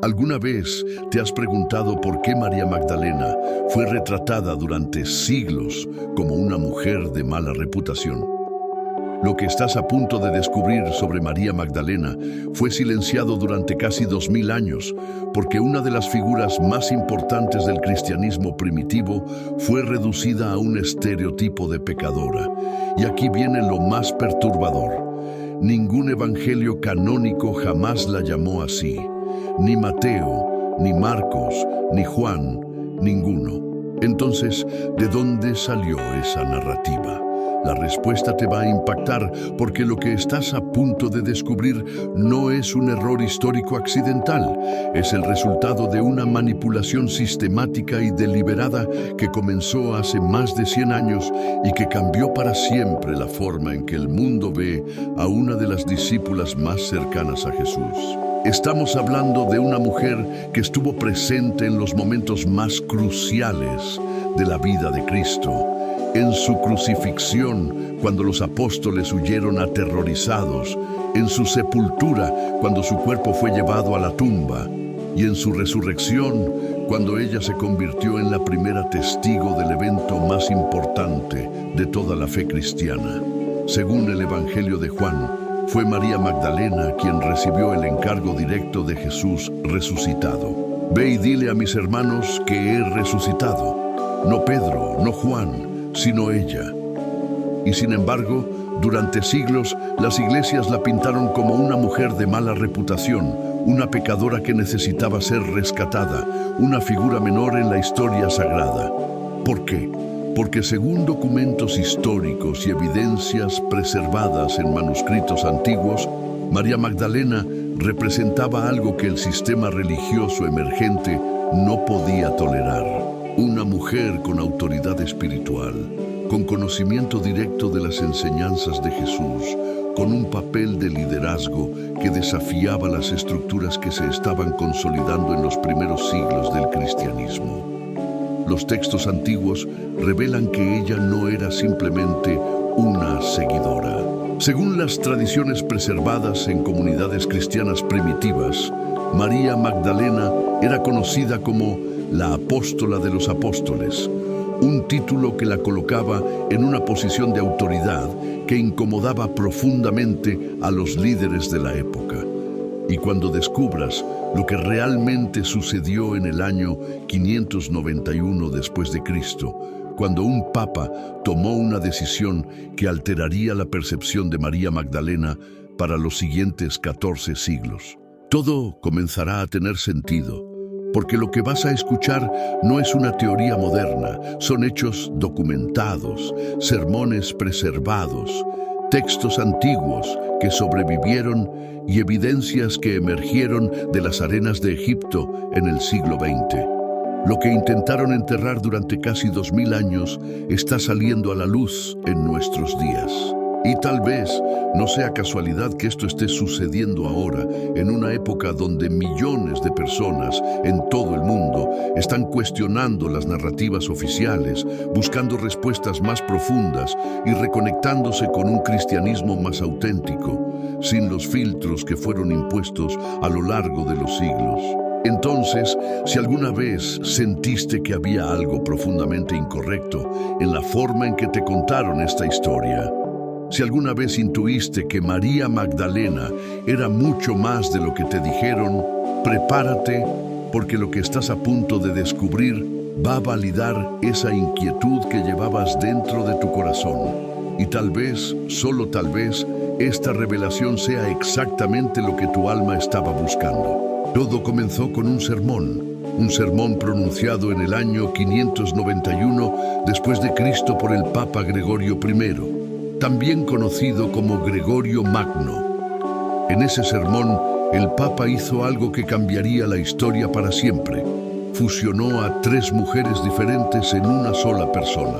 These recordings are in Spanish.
¿Alguna vez te has preguntado por qué María Magdalena fue retratada durante siglos como una mujer de mala reputación? Lo que estás a punto de descubrir sobre María Magdalena fue silenciado durante casi 2000 años, porque una de las figuras más importantes del cristianismo primitivo fue reducida a un estereotipo de pecadora. Y aquí viene lo más perturbador. Ningún evangelio canónico jamás la llamó así. Ni Mateo, ni Marcos, ni Juan, ninguno. Entonces, ¿de dónde salió esa narrativa? La respuesta te va a impactar, porque lo que estás a punto de descubrir no es un error histórico accidental. Es el resultado de una manipulación sistemática y deliberada que comenzó hace más de 100 años y que cambió para siempre la forma en que el mundo ve a una de las discípulas más cercanas a Jesús. Estamos hablando de una mujer que estuvo presente en los momentos más cruciales de la vida de Cristo. En su crucifixión, cuando los apóstoles huyeron aterrorizados, en su sepultura, cuando su cuerpo fue llevado a la tumba, y en su resurrección, cuando ella se convirtió en la primera testigo del evento más importante de toda la fe cristiana. Según el Evangelio de Juan, fue María Magdalena quien recibió el encargo directo de Jesús resucitado. Ve y dile a mis hermanos que he resucitado. No Pedro, no Juan, sino ella. Y sin embargo, durante siglos, las iglesias la pintaron como una mujer de mala reputación, una pecadora que necesitaba ser rescatada, una figura menor en la historia sagrada. ¿Por qué? Porque según documentos históricos y evidencias preservadas en manuscritos antiguos, María Magdalena representaba algo que el sistema religioso emergente no podía tolerar. Una mujer con autoridad espiritual, con conocimiento directo de las enseñanzas de Jesús, con un papel de liderazgo que desafiaba las estructuras que se estaban consolidando en los primeros siglos del cristianismo. Los textos antiguos revelan que ella no era simplemente una seguidora. Según las tradiciones preservadas en comunidades cristianas primitivas, María Magdalena era conocida como la apóstola de los apóstoles, un título que la colocaba en una posición de autoridad que incomodaba profundamente a los líderes de la época. Y cuando descubras lo que realmente sucedió en el año 591 después de Cristo, cuando un papa tomó una decisión que alteraría la percepción de María Magdalena para los siguientes 14 siglos, todo comenzará a tener sentido. Porque lo que vas a escuchar no es una teoría moderna, son hechos documentados, sermones preservados, textos antiguos que sobrevivieron y evidencias que emergieron de las arenas de Egipto en el siglo XX. Lo que intentaron enterrar durante casi 2000 años está saliendo a la luz en nuestros días. Y tal vez no sea casualidad que esto esté sucediendo ahora, en una época donde millones de personas en todo el mundo están cuestionando las narrativas oficiales, buscando respuestas más profundas y reconectándose con un cristianismo más auténtico, sin los filtros que fueron impuestos a lo largo de los siglos. Entonces, si alguna vez sentiste que había algo profundamente incorrecto en la forma en que te contaron esta historia, si alguna vez intuiste que María Magdalena era mucho más de lo que te dijeron, prepárate, porque lo que estás a punto de descubrir va a validar esa inquietud que llevabas dentro de tu corazón. Y tal vez, solo tal vez, esta revelación sea exactamente lo que tu alma estaba buscando. Todo comenzó con un sermón pronunciado en el año 591 después de Cristo por el Papa Gregorio I, también conocido como Gregorio Magno. En ese sermón, el Papa hizo algo que cambiaría la historia para siempre. Fusionó a 3 mujeres diferentes en una sola persona.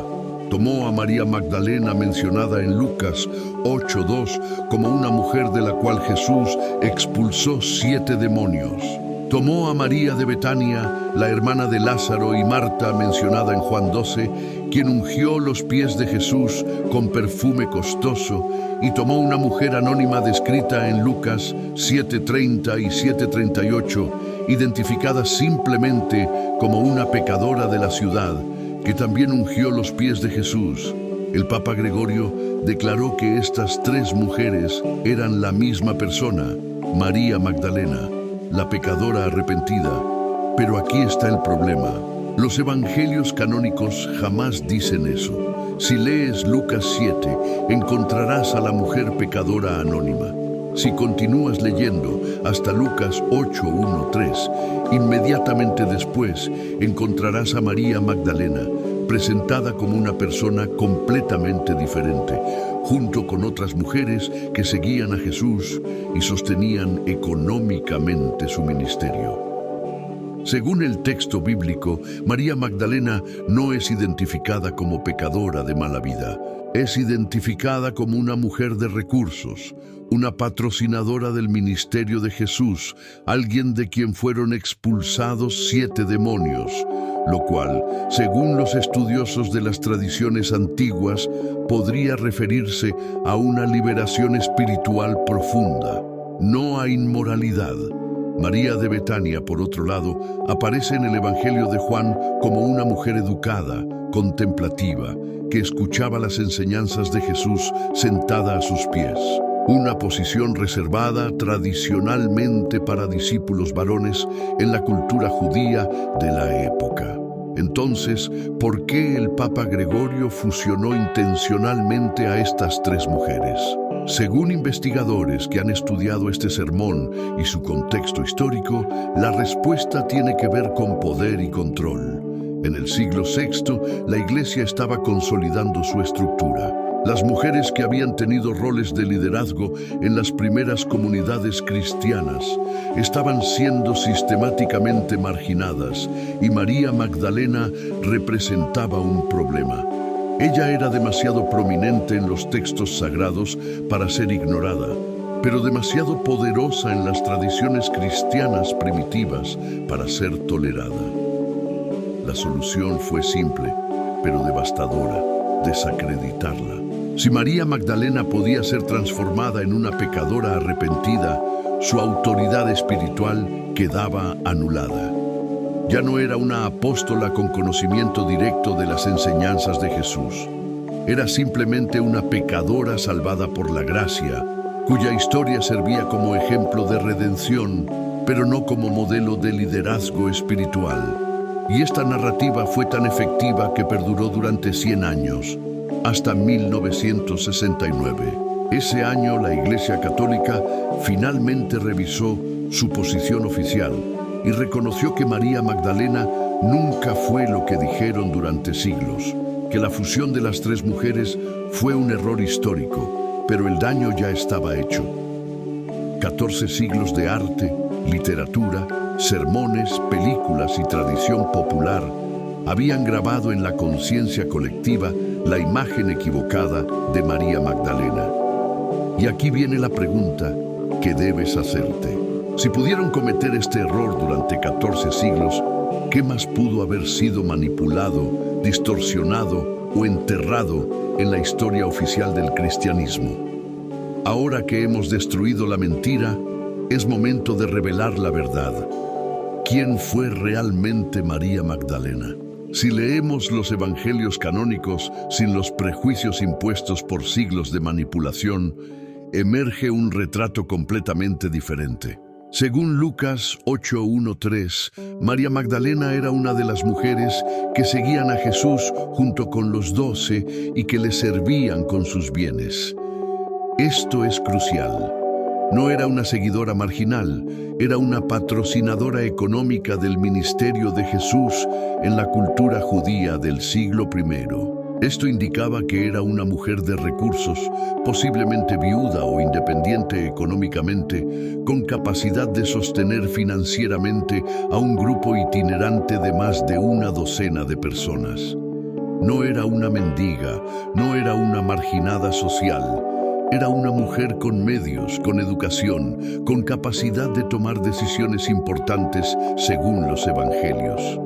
Tomó a María Magdalena, mencionada en Lucas 8:2, como una mujer de la cual Jesús expulsó 7 demonios. Tomó a María de Betania, la hermana de Lázaro, y Marta, mencionada en Juan 12, quien ungió los pies de Jesús con perfume costoso, y tomó una mujer anónima descrita en Lucas 7:30 y 7:38, identificada simplemente como una pecadora de la ciudad que también ungió los pies de Jesús. El Papa Gregorio declaró que estas tres mujeres eran la misma persona, María Magdalena, la pecadora arrepentida. Pero aquí está el problema. Los evangelios canónicos jamás dicen eso. Si lees Lucas 7, encontrarás a la mujer pecadora anónima. Si continúas leyendo hasta Lucas 8, 1, 3, inmediatamente después encontrarás a María Magdalena, presentada como una persona completamente diferente, junto con otras mujeres que seguían a Jesús y sostenían económicamente su ministerio. Según el texto bíblico, María Magdalena no es identificada como pecadora de mala vida. Es identificada como una mujer de recursos, una patrocinadora del ministerio de Jesús, alguien de quien fueron expulsados 7 demonios, lo cual, según los estudiosos de las tradiciones antiguas, podría referirse a una liberación espiritual profunda, no a inmoralidad. María de Betania, por otro lado, aparece en el Evangelio de Juan como una mujer educada, contemplativa, que escuchaba las enseñanzas de Jesús sentada a sus pies. Una posición reservada tradicionalmente para discípulos varones en la cultura judía de la época. Entonces, ¿por qué el Papa Gregorio fusionó intencionalmente a estas tres mujeres? Según investigadores que han estudiado este sermón y su contexto histórico, la respuesta tiene que ver con poder y control. En el siglo VI, la Iglesia estaba consolidando su estructura. Las mujeres que habían tenido roles de liderazgo en las primeras comunidades cristianas estaban siendo sistemáticamente marginadas y María Magdalena representaba un problema. Ella era demasiado prominente en los textos sagrados para ser ignorada, pero demasiado poderosa en las tradiciones cristianas primitivas para ser tolerada. La solución fue simple, pero devastadora: desacreditarla. Si María Magdalena podía ser transformada en una pecadora arrepentida, su autoridad espiritual quedaba anulada. Ya no era una apóstola con conocimiento directo de las enseñanzas de Jesús. Era simplemente una pecadora salvada por la gracia, cuya historia servía como ejemplo de redención, pero no como modelo de liderazgo espiritual. Y esta narrativa fue tan efectiva que perduró durante 100 años, hasta 1969. Ese año la Iglesia Católica finalmente revisó su posición oficial y reconoció que María Magdalena nunca fue lo que dijeron durante siglos, que la fusión de las tres mujeres fue un error histórico, pero el daño ya estaba hecho. 14 siglos de arte, literatura, sermones, películas y tradición popular habían grabado en la conciencia colectiva la imagen equivocada de María Magdalena. Y aquí viene la pregunta que debes hacerte. Si pudieron cometer este error durante 14 siglos, ¿qué más pudo haber sido manipulado, distorsionado o enterrado en la historia oficial del cristianismo? Ahora que hemos destruido la mentira, es momento de revelar la verdad. ¿Quién fue realmente María Magdalena? Si leemos los evangelios canónicos sin los prejuicios impuestos por siglos de manipulación, emerge un retrato completamente diferente. Según Lucas 8:1-3, María Magdalena era una de las mujeres que seguían a Jesús junto con los 12 y que le servían con sus bienes. Esto es crucial. No era una seguidora marginal, era una patrocinadora económica del ministerio de Jesús en la cultura judía del siglo I. Esto indicaba que era una mujer de recursos, posiblemente viuda o independiente económicamente, con capacidad de sostener financieramente a un grupo itinerante de más de una docena de personas. No era una mendiga, no era una marginada social. Era una mujer con medios, con educación, con capacidad de tomar decisiones importantes según los evangelios.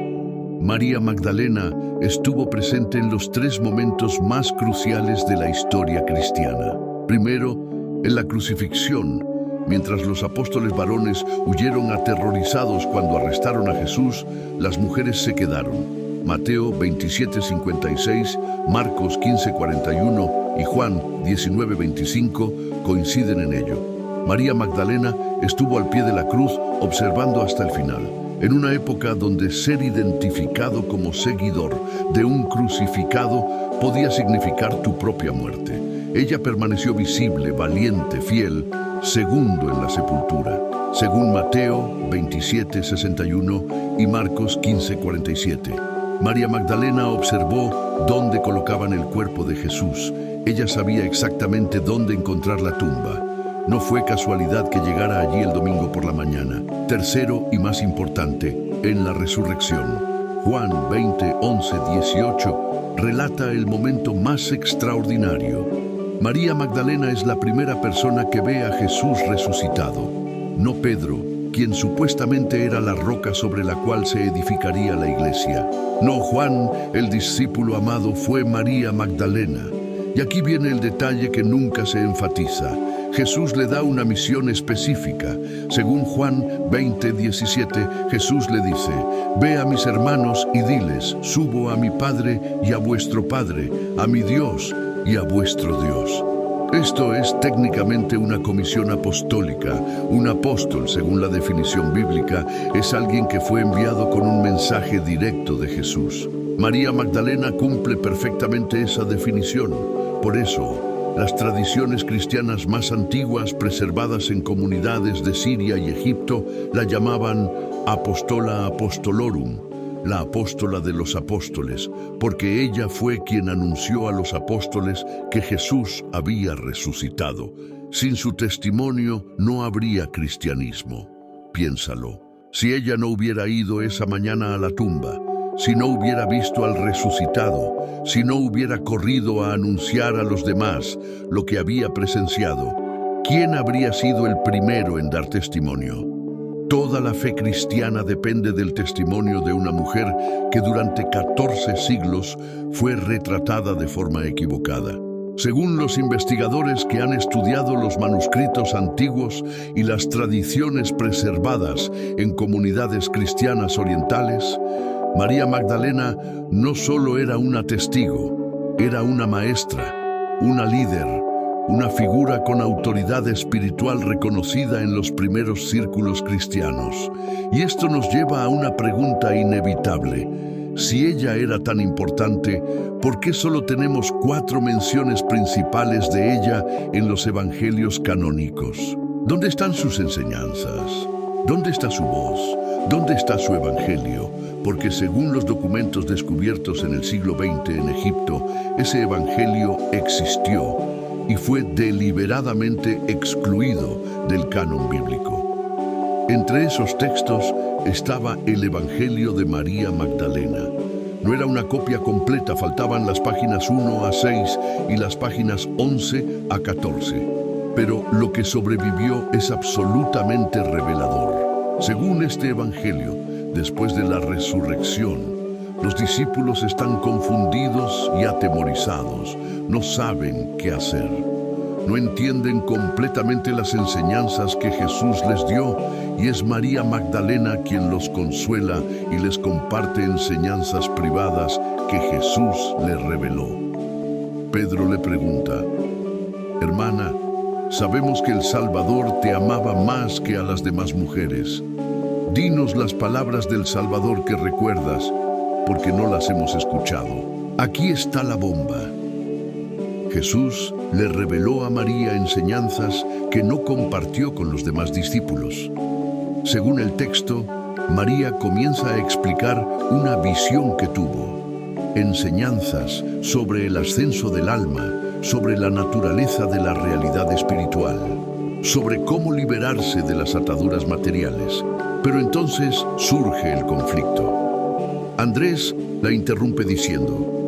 María Magdalena estuvo presente en los 3 momentos más cruciales de la historia cristiana. Primero, en la crucifixión, Mientras los apóstoles varones huyeron aterrorizados cuando arrestaron a Jesús, las mujeres se quedaron. Mateo 27:56, Marcos 15:41 y Juan 19:25 coinciden en ello. María Magdalena estuvo al pie de la cruz observando hasta el final, en una época donde ser identificado como seguidor de un crucificado podía significar tu propia muerte. Ella permaneció visible, valiente, fiel, segundo en la sepultura, según Mateo 27:61 y Marcos 15:47. María Magdalena observó dónde colocaban el cuerpo de Jesús. Ella sabía exactamente dónde encontrar la tumba. No fue casualidad que llegara allí el domingo por la mañana. Tercero y más importante, en la resurrección. Juan 20:11-18 relata el momento más extraordinario. María Magdalena es la primera persona que ve a Jesús resucitado, no Pedro, quien supuestamente era la roca sobre la cual se edificaría la iglesia. No Juan, el discípulo amado, fue María Magdalena. Y aquí viene el detalle que nunca se enfatiza. Jesús le da una misión específica. Según Juan 20:17, Jesús le dice: «Ve a mis hermanos y diles, subo a mi Padre y a vuestro Padre, a mi Dios y a vuestro Dios». Esto es técnicamente una comisión apostólica. Un apóstol, según la definición bíblica, es alguien que fue enviado con un mensaje directo de Jesús. María Magdalena cumple perfectamente esa definición. Por eso, las tradiciones cristianas más antiguas, preservadas en comunidades de Siria y Egipto, la llamaban Apostola Apostolorum, la apóstola de los apóstoles, porque ella fue quien anunció a los apóstoles que Jesús había resucitado. Sin su testimonio no habría cristianismo. Piénsalo. Si ella no hubiera ido esa mañana a la tumba, si no hubiera visto al resucitado, si no hubiera corrido a anunciar a los demás lo que había presenciado, ¿quién habría sido el primero en dar testimonio? Toda la fe cristiana depende del testimonio de una mujer que durante 14 siglos fue retratada de forma equivocada. Según los investigadores que han estudiado los manuscritos antiguos y las tradiciones preservadas en comunidades cristianas orientales, María Magdalena no solo era una testigo, era una maestra, una líder, una figura con autoridad espiritual reconocida en los primeros círculos cristianos. Y esto nos lleva a una pregunta inevitable. Si ella era tan importante, ¿por qué solo tenemos 4 menciones principales de ella en los evangelios canónicos? ¿Dónde están sus enseñanzas? ¿Dónde está su voz? ¿Dónde está su evangelio? Porque según los documentos descubiertos en el siglo XX en Egipto, ese evangelio existió y fue deliberadamente excluido del canon bíblico. Entre esos textos estaba el Evangelio de María Magdalena. No era una copia completa, faltaban las páginas 1 a 6 y las páginas 11 a 14. Pero lo que sobrevivió es absolutamente revelador. Según este Evangelio, después de la resurrección, los discípulos están confundidos y atemorizados, no saben qué hacer. No entienden completamente las enseñanzas que Jesús les dio y es María Magdalena quien los consuela y les comparte enseñanzas privadas que Jesús les reveló. Pedro le pregunta: «Hermana, sabemos que el Salvador te amaba más que a las demás mujeres. Dinos las palabras del Salvador que recuerdas, porque no las hemos escuchado». Aquí está la bomba. Jesús le reveló a María enseñanzas que no compartió con los demás discípulos. Según el texto, María comienza a explicar una visión que tuvo. Enseñanzas sobre el ascenso del alma, sobre la naturaleza de la realidad espiritual, sobre cómo liberarse de las ataduras materiales. Pero entonces surge el conflicto. Andrés la interrumpe diciendo: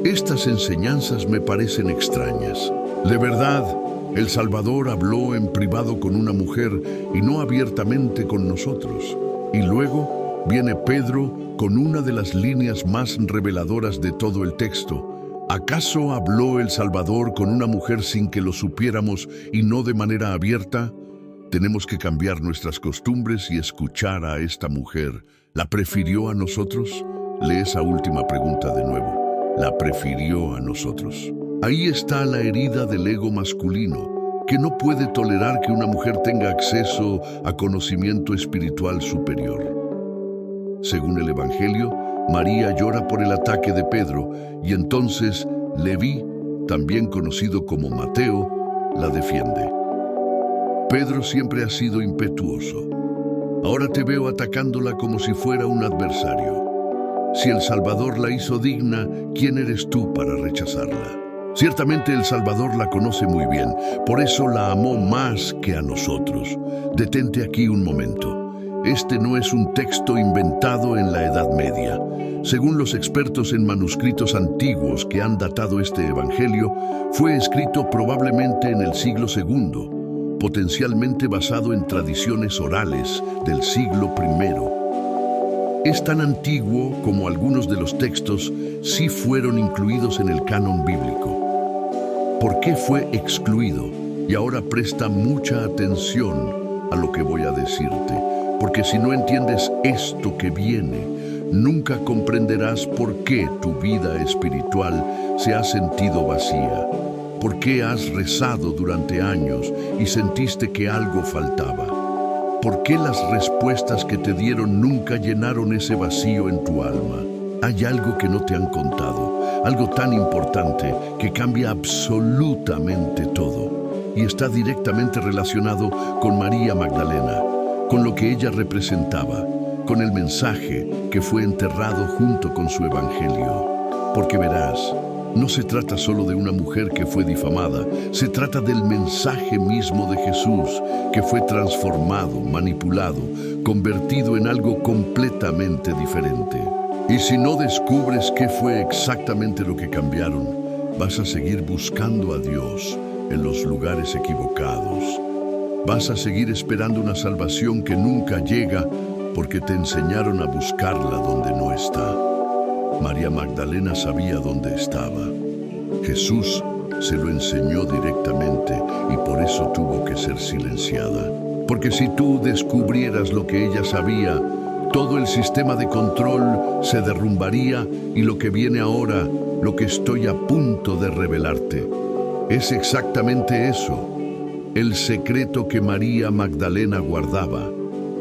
«Estas enseñanzas me parecen extrañas. De verdad, el Salvador habló en privado con una mujer y no abiertamente con nosotros». Y luego viene Pedro con una de las líneas más reveladoras de todo el texto. ¿Acaso habló el Salvador con una mujer sin que lo supiéramos y no de manera abierta? Tenemos que cambiar nuestras costumbres y escuchar a esta mujer. ¿La prefirió a nosotros? Lee esa última pregunta de nuevo. ¿La prefirió a nosotros? Ahí está la herida del ego masculino, que no puede tolerar que una mujer tenga acceso a conocimiento espiritual superior. Según el Evangelio, María llora por el ataque de Pedro y entonces Leví, también conocido como Mateo, la defiende. Pedro siempre ha sido impetuoso. Ahora te veo atacándola como si fuera un adversario. Si el Salvador la hizo digna, ¿quién eres tú para rechazarla? Ciertamente el Salvador la conoce muy bien, por eso la amó más que a nosotros. Detente aquí un momento. Este no es un texto inventado en la Edad Media. Según los expertos en manuscritos antiguos que han datado este evangelio, fue escrito probablemente en el siglo II, potencialmente basado en tradiciones orales del siglo I. Es tan antiguo como algunos de los textos sí fueron incluidos en el canon bíblico. ¿Por qué fue excluido? Y ahora presta mucha atención a lo que voy a decirte, porque si no entiendes esto que viene, nunca comprenderás por qué tu vida espiritual se ha sentido vacía. ¿Por qué has rezado durante años y sentiste que algo faltaba? ¿Por qué las respuestas que te dieron nunca llenaron ese vacío en tu alma? Hay algo que no te han contado, algo tan importante que cambia absolutamente todo. Y está directamente relacionado con María Magdalena, con lo que ella representaba, con el mensaje que fue enterrado junto con su evangelio. Porque verás, no se trata solo de una mujer que fue difamada, se trata del mensaje mismo de Jesús, que fue transformado, manipulado, convertido en algo completamente diferente. Y si no descubres qué fue exactamente lo que cambiaron, vas a seguir buscando a Dios en los lugares equivocados. Vas a seguir esperando una salvación que nunca llega porque te enseñaron a buscarla donde no está. María Magdalena sabía dónde estaba. Jesús se lo enseñó directamente y por eso tuvo que ser silenciada. Porque si tú descubrieras lo que ella sabía, todo el sistema de control se derrumbaría y lo que viene ahora, lo que estoy a punto de revelarte, es exactamente eso. El secreto que María Magdalena guardaba.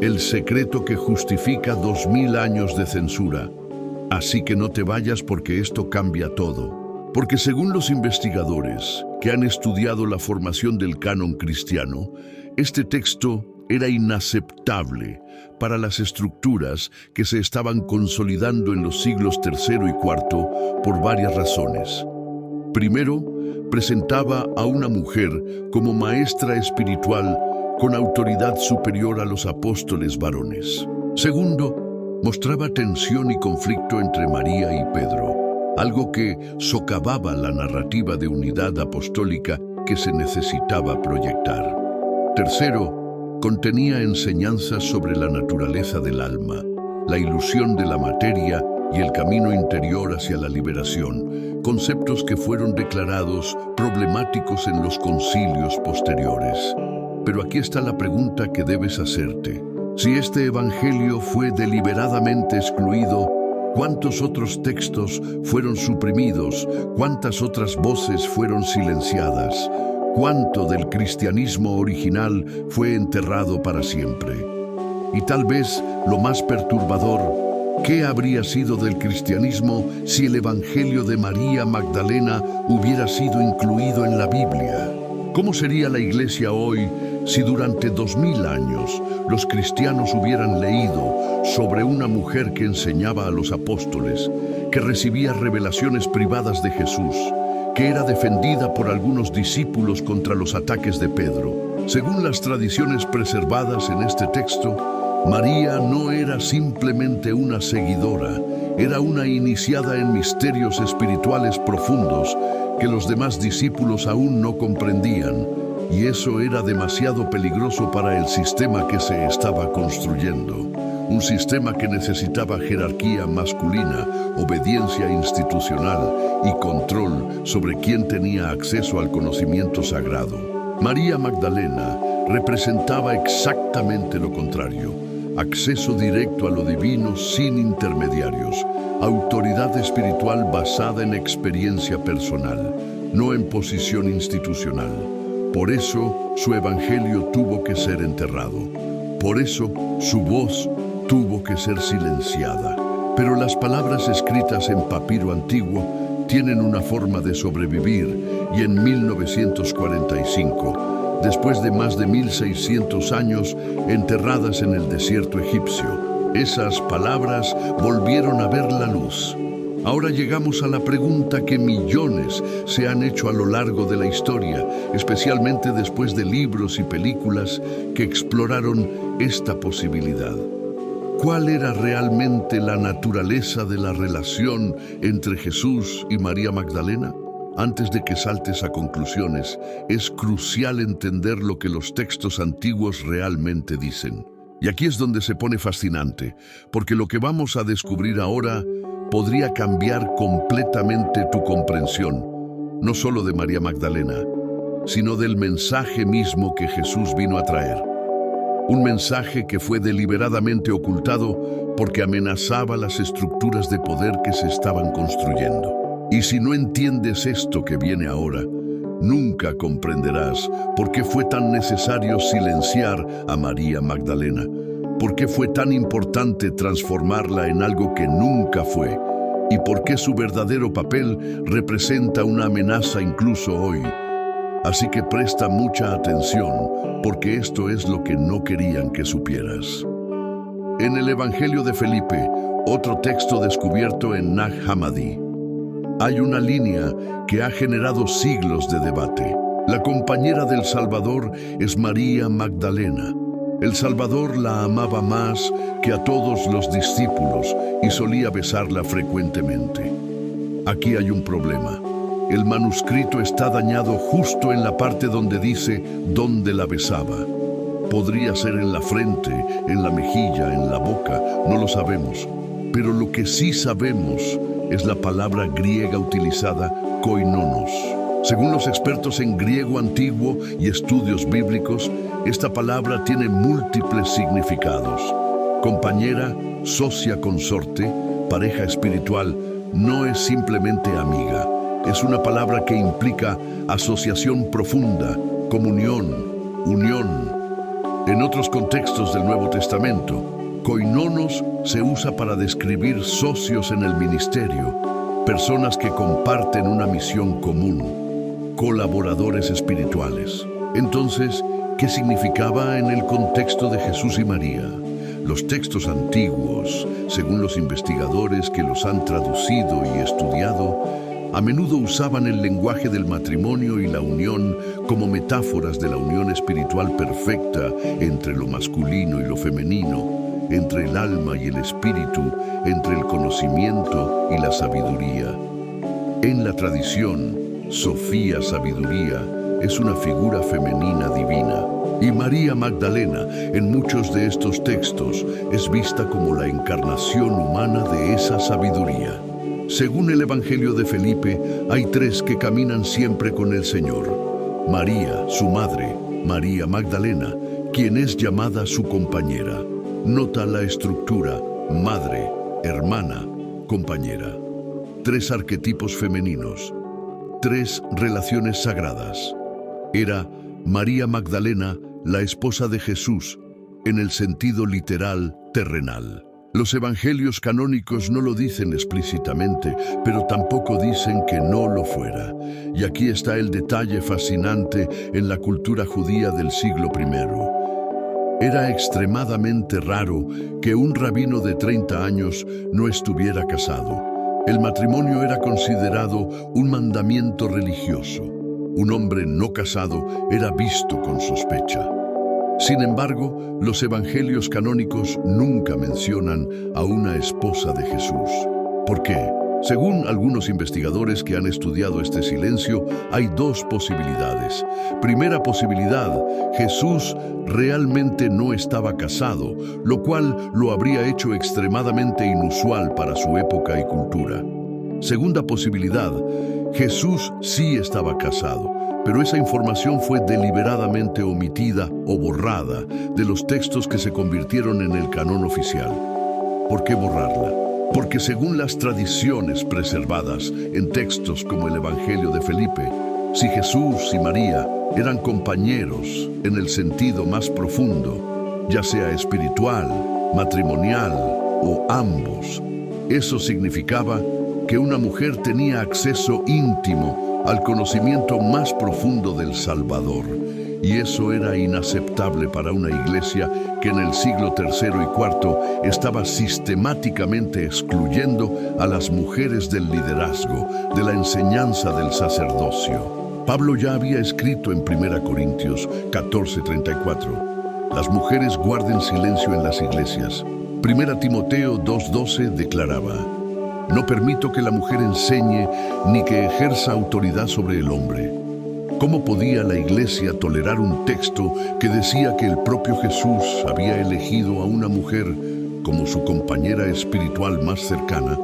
El secreto que justifica 2000 años de censura. Así que no te vayas porque esto cambia todo. Porque según los investigadores que han estudiado la formación del canon cristiano, este texto era inaceptable para las estructuras que se estaban consolidando en los siglos III y IV por varias razones. Primero, presentaba a una mujer como maestra espiritual con autoridad superior a los apóstoles varones. Segundo, mostraba tensión y conflicto entre María y Pedro, algo que socavaba la narrativa de unidad apostólica que se necesitaba proyectar. Tercero, contenía enseñanzas sobre la naturaleza del alma, la ilusión de la materia y el camino interior hacia la liberación, conceptos que fueron declarados problemáticos en los concilios posteriores. Pero aquí está la pregunta que debes hacerte. Si este evangelio fue deliberadamente excluido, ¿cuántos otros textos fueron suprimidos? ¿Cuántas otras voces fueron silenciadas? ¿Cuánto del cristianismo original fue enterrado para siempre? Y tal vez lo más perturbador, ¿qué habría sido del cristianismo si el evangelio de María Magdalena hubiera sido incluido en la Biblia? ¿Cómo sería la iglesia hoy si durante 2000 años los cristianos hubieran leído sobre una mujer que enseñaba a los apóstoles, que recibía revelaciones privadas de Jesús, que era defendida por algunos discípulos contra los ataques de Pedro? Según las tradiciones preservadas en este texto, María no era simplemente una seguidora, era una iniciada en misterios espirituales profundos que los demás discípulos aún no comprendían, y eso era demasiado peligroso para el sistema que se estaba construyendo. Un sistema que necesitaba jerarquía masculina, obediencia institucional y control sobre quién tenía acceso al conocimiento sagrado. María Magdalena representaba exactamente lo contrario: acceso directo a lo divino sin intermediarios, autoridad espiritual basada en experiencia personal, no en posición institucional. Por eso su evangelio tuvo que ser enterrado. Por eso su voz tuvo que ser silenciada. Pero las palabras escritas en papiro antiguo tienen una forma de sobrevivir, y en 1945, después de más de 1600 años enterradas en el desierto egipcio, esas palabras volvieron a ver la luz. Ahora llegamos a la pregunta que millones se han hecho a lo largo de la historia, especialmente después de libros y películas que exploraron esta posibilidad. ¿Cuál era realmente la naturaleza de la relación entre Jesús y María Magdalena? Antes de que saltes a conclusiones, es crucial entender lo que los textos antiguos realmente dicen. Y aquí es donde se pone fascinante, porque lo que vamos a descubrir ahora podría cambiar completamente tu comprensión, no solo de María Magdalena, sino del mensaje mismo que Jesús vino a traer. Un mensaje que fue deliberadamente ocultado porque amenazaba las estructuras de poder que se estaban construyendo. Y si no entiendes esto que viene ahora, nunca comprenderás por qué fue tan necesario silenciar a María Magdalena, por qué fue tan importante transformarla en algo que nunca fue, y por qué su verdadero papel representa una amenaza incluso hoy. Así que presta mucha atención, porque esto es lo que no querían que supieras. En el Evangelio de Felipe, otro texto descubierto en Nag Hammadi, hay una línea que ha generado siglos de debate. La compañera del Salvador es María Magdalena. El Salvador la amaba más que a todos los discípulos y solía besarla frecuentemente. Aquí hay un problema. El manuscrito está dañado justo en la parte donde dice dónde la besaba. Podría ser en la frente, en la mejilla, en la boca, no lo sabemos. Pero lo que sí sabemos es la palabra griega utilizada, koinonos. Según los expertos en griego antiguo y estudios bíblicos, esta palabra tiene múltiples significados. Compañera, socia, consorte, pareja espiritual, no es simplemente amiga. Es una palabra que implica asociación profunda, comunión, unión. En otros contextos del Nuevo Testamento, koinonos se usa para describir socios en el ministerio, personas que comparten una misión común, colaboradores espirituales. Entonces, ¿qué significaba en el contexto de Jesús y María? Los textos antiguos, según los investigadores que los han traducido y estudiado, a menudo usaban el lenguaje del matrimonio y la unión como metáforas de la unión espiritual perfecta entre lo masculino y lo femenino, entre el alma y el espíritu, entre el conocimiento y la sabiduría. En la tradición, Sofía Sabiduría es una figura femenina divina, y María Magdalena, en muchos de estos textos, es vista como la encarnación humana de esa sabiduría. Según el Evangelio de Felipe, hay tres que caminan siempre con el Señor: María, su madre, María Magdalena, quien es llamada su compañera. Nota la estructura: madre, hermana, compañera. Tres arquetipos femeninos, tres relaciones sagradas. Era María Magdalena, la esposa de Jesús, en el sentido literal terrenal. Los evangelios canónicos no lo dicen explícitamente, pero tampoco dicen que no lo fuera. Y aquí está el detalle fascinante en la cultura judía del siglo I. Era extremadamente raro que un rabino de 30 años no estuviera casado. El matrimonio era considerado un mandamiento religioso. Un hombre no casado era visto con sospecha. Sin embargo, los evangelios canónicos nunca mencionan a una esposa de Jesús. ¿Por qué? Según algunos investigadores que han estudiado este silencio, hay dos posibilidades. Primera posibilidad: Jesús realmente no estaba casado, lo cual lo habría hecho extremadamente inusual para su época y cultura. Segunda posibilidad: Jesús sí estaba casado, pero esa información fue deliberadamente omitida o borrada de los textos que se convirtieron en el canon oficial. ¿Por qué borrarla? Porque según las tradiciones preservadas en textos como el Evangelio de Felipe, si Jesús y María eran compañeros en el sentido más profundo, ya sea espiritual, matrimonial o ambos, eso significaba que una mujer tenía acceso íntimo al conocimiento más profundo del Salvador, y eso era inaceptable para una iglesia que en el siglo III y IV estaba sistemáticamente excluyendo a las mujeres del liderazgo, de la enseñanza del sacerdocio. Pablo ya había escrito en 1 Corintios 14:34, las mujeres guarden silencio en las iglesias. 1 Timoteo 2:12 declaraba, no permito que la mujer enseñe ni que ejerza autoridad sobre el hombre. ¿Cómo podía la iglesia tolerar un texto que decía que el propio Jesús había elegido a una mujer como su compañera espiritual más cercana?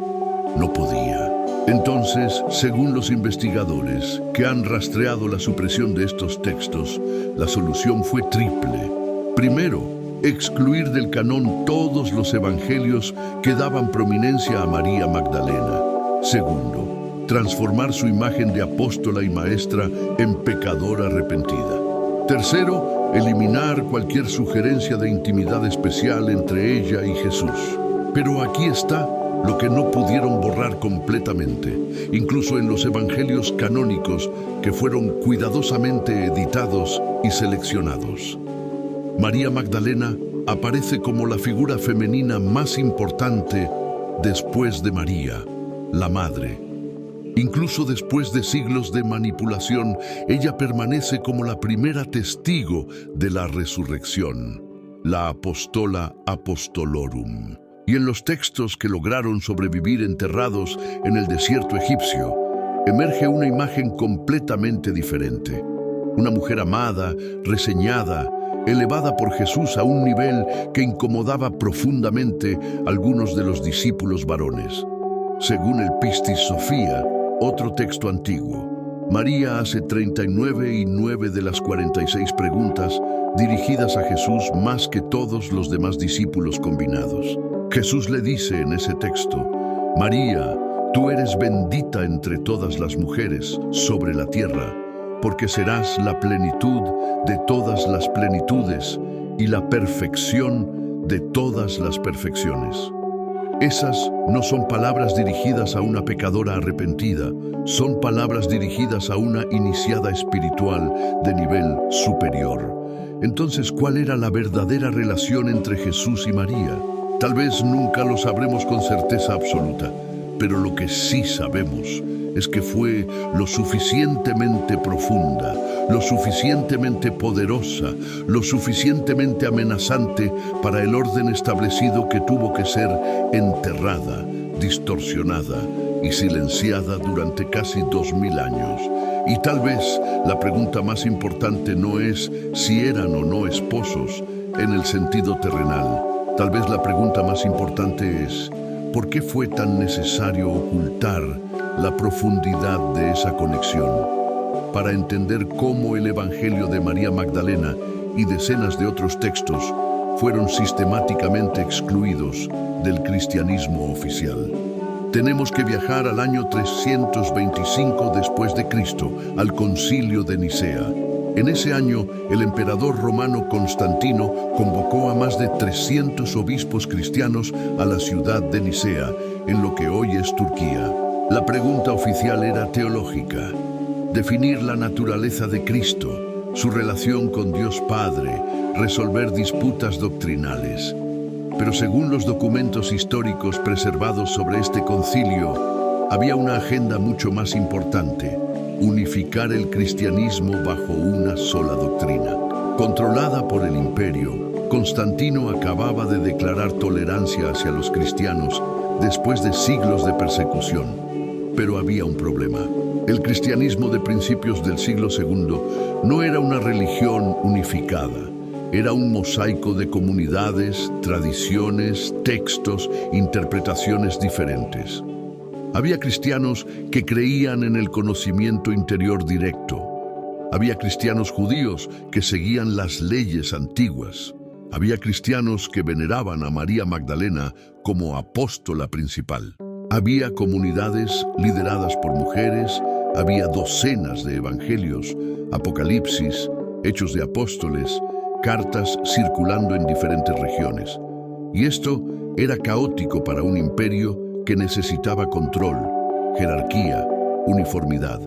No podía. Entonces, según los investigadores que han rastreado la supresión de estos textos, la solución fue triple. Primero, excluir del canon todos los evangelios que daban prominencia a María Magdalena. Segundo, transformar su imagen de apóstola y maestra en pecadora arrepentida. Tercero, eliminar cualquier sugerencia de intimidad especial entre ella y Jesús. Pero aquí está lo que no pudieron borrar completamente, incluso en los evangelios canónicos que fueron cuidadosamente editados y seleccionados. María Magdalena aparece como la figura femenina más importante después de María, la Madre. Incluso después de siglos de manipulación, ella permanece como la primera testigo de la resurrección, la Apostola Apostolorum. Y en los textos que lograron sobrevivir enterrados en el desierto egipcio, emerge una imagen completamente diferente. Una mujer amada, reseñada, elevada por Jesús a un nivel que incomodaba profundamente a algunos de los discípulos varones. Según el Pistis Sophia, otro texto antiguo, María hace 39 y 9 de las 46 preguntas dirigidas a Jesús más que todos los demás discípulos combinados. Jesús le dice en ese texto, María, tú eres bendita entre todas las mujeres sobre la tierra, porque serás la plenitud de todas las plenitudes y la perfección de todas las perfecciones. Esas no son palabras dirigidas a una pecadora arrepentida, son palabras dirigidas a una iniciada espiritual de nivel superior. Entonces, ¿cuál era la verdadera relación entre Jesús y María? Tal vez nunca lo sabremos con certeza absoluta, pero lo que sí sabemos es que fue lo suficientemente profunda, lo suficientemente poderosa, lo suficientemente amenazante para el orden establecido que tuvo que ser enterrada, distorsionada y silenciada durante casi 2000 años. Y tal vez la pregunta más importante no es si eran o no esposos en el sentido terrenal. Tal vez la pregunta más importante es, ¿por qué fue tan necesario ocultar la profundidad de esa conexión? Para entender cómo el Evangelio de María Magdalena y decenas de otros textos fueron sistemáticamente excluidos del cristianismo oficial. Tenemos que viajar al año 325 después de Cristo, al Concilio de Nicea. En ese año, el emperador romano Constantino convocó a más de 300 obispos cristianos a la ciudad de Nicea, en lo que hoy es Turquía. La pregunta oficial era teológica: definir la naturaleza de Cristo, su relación con Dios Padre, resolver disputas doctrinales. Pero según los documentos históricos preservados sobre este concilio, había una agenda mucho más importante: unificar el cristianismo bajo una sola doctrina. Controlada por el imperio, Constantino acababa de declarar tolerancia hacia los cristianos después de siglos de persecución. Pero había un problema. El cristianismo de principios del siglo II no era una religión unificada. Era un mosaico de comunidades, tradiciones, textos, interpretaciones diferentes. Había cristianos que creían en el conocimiento interior directo. Había cristianos judíos que seguían las leyes antiguas. Había cristianos que veneraban a María Magdalena como apóstola principal. Había comunidades lideradas por mujeres, había docenas de evangelios, Apocalipsis, Hechos de Apóstoles, cartas circulando en diferentes regiones. Y esto era caótico para un imperio que necesitaba control, jerarquía, uniformidad.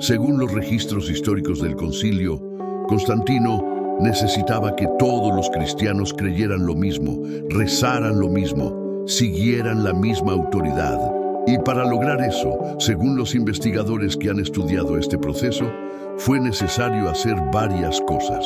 Según los registros históricos del concilio, Constantino necesitaba que todos los cristianos creyeran lo mismo, rezaran lo mismo, siguieran la misma autoridad. Y para lograr eso, según los investigadores que han estudiado este proceso, fue necesario hacer varias cosas.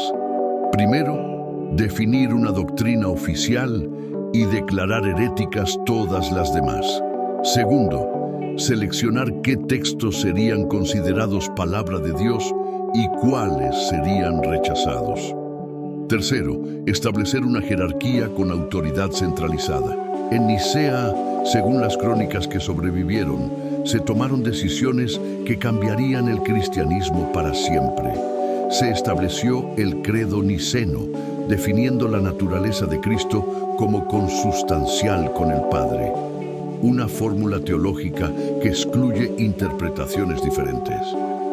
Primero, definir una doctrina oficial y declarar heréticas todas las demás. Segundo, seleccionar qué textos serían considerados palabra de Dios y cuáles serían rechazados. Tercero, establecer una jerarquía con autoridad centralizada. En Nicea, según las crónicas que sobrevivieron, se tomaron decisiones que cambiarían el cristianismo para siempre. Se estableció el credo niceno, definiendo la naturaleza de Cristo como consustancial con el Padre. Una fórmula teológica que excluye interpretaciones diferentes.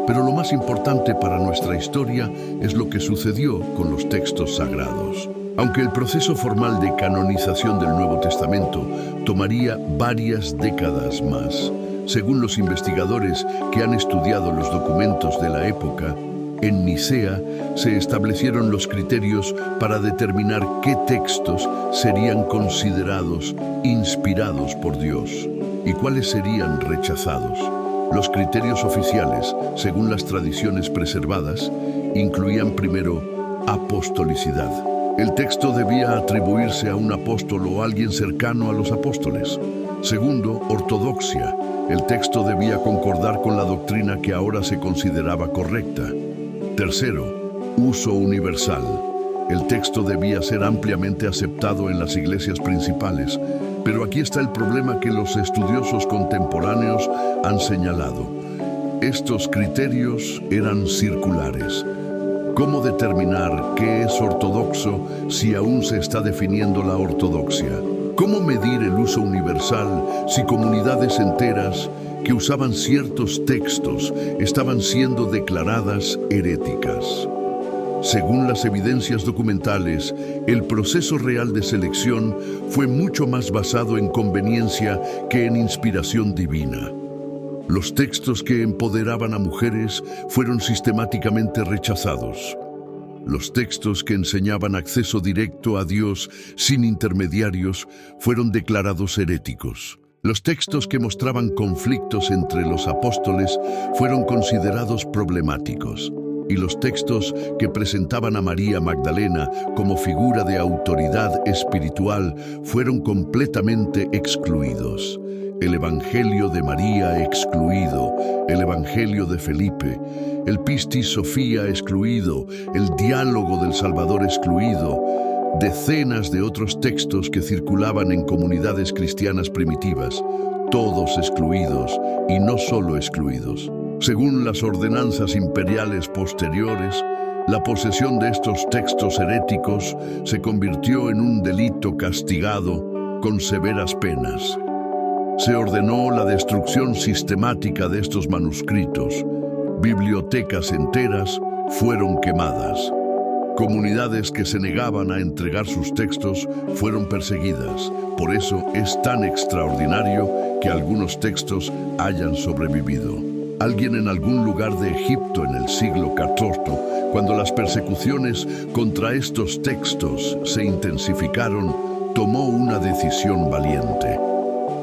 Pero lo más importante para nuestra historia es lo que sucedió con los textos sagrados. Aunque el proceso formal de canonización del Nuevo Testamento tomaría varias décadas más, según los investigadores que han estudiado los documentos de la época, en Nicea se establecieron los criterios para determinar qué textos serían considerados inspirados por Dios y cuáles serían rechazados. Los criterios oficiales, según las tradiciones preservadas, incluían primero apostolicidad. El texto debía atribuirse a un apóstol o alguien cercano a los apóstoles. Segundo, ortodoxia. El texto debía concordar con la doctrina que ahora se consideraba correcta. Tercero, uso universal. El texto debía ser ampliamente aceptado en las iglesias principales, pero aquí está el problema que los estudiosos contemporáneos han señalado. Estos criterios eran circulares. ¿Cómo determinar qué es ortodoxo si aún se está definiendo la ortodoxia? ¿Cómo medir el uso universal si comunidades enteras que usaban ciertos textos estaban siendo declaradas heréticas? Según las evidencias documentales, el proceso real de selección fue mucho más basado en conveniencia que en inspiración divina. Los textos que empoderaban a mujeres fueron sistemáticamente rechazados. Los textos que enseñaban acceso directo a Dios sin intermediarios fueron declarados heréticos. Los textos que mostraban conflictos entre los apóstoles fueron considerados problemáticos. Y los textos que presentaban a María Magdalena como figura de autoridad espiritual fueron completamente excluidos. El Evangelio de María excluido, el Evangelio de Felipe, el Pistis Sophia excluido, el Diálogo del Salvador excluido, decenas de otros textos que circulaban en comunidades cristianas primitivas, todos excluidos y no solo excluidos. Según las ordenanzas imperiales posteriores, la posesión de estos textos heréticos se convirtió en un delito castigado con severas penas. Se ordenó la destrucción sistemática de estos manuscritos. Bibliotecas enteras fueron quemadas. Comunidades que se negaban a entregar sus textos fueron perseguidas. Por eso es tan extraordinario que algunos textos hayan sobrevivido. Alguien en algún lugar de Egipto en el siglo XIV, cuando las persecuciones contra estos textos se intensificaron, tomó una decisión valiente.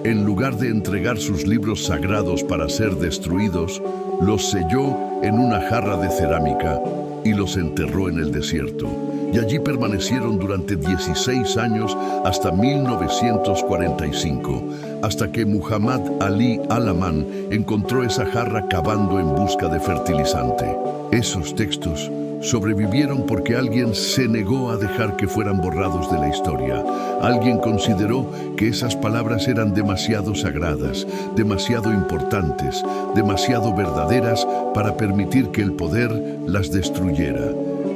En lugar de entregar sus libros sagrados para ser destruidos, los selló en una jarra de cerámica y los enterró en el desierto. Y allí permanecieron durante 16 años hasta 1945, hasta que Muhammad Ali al-Aman encontró esa jarra cavando en busca de fertilizante. Esos textos Sobrevivieron porque alguien se negó a dejar que fueran borrados de la historia. Alguien consideró que esas palabras eran demasiado sagradas, demasiado importantes, demasiado verdaderas para permitir que el poder las destruyera.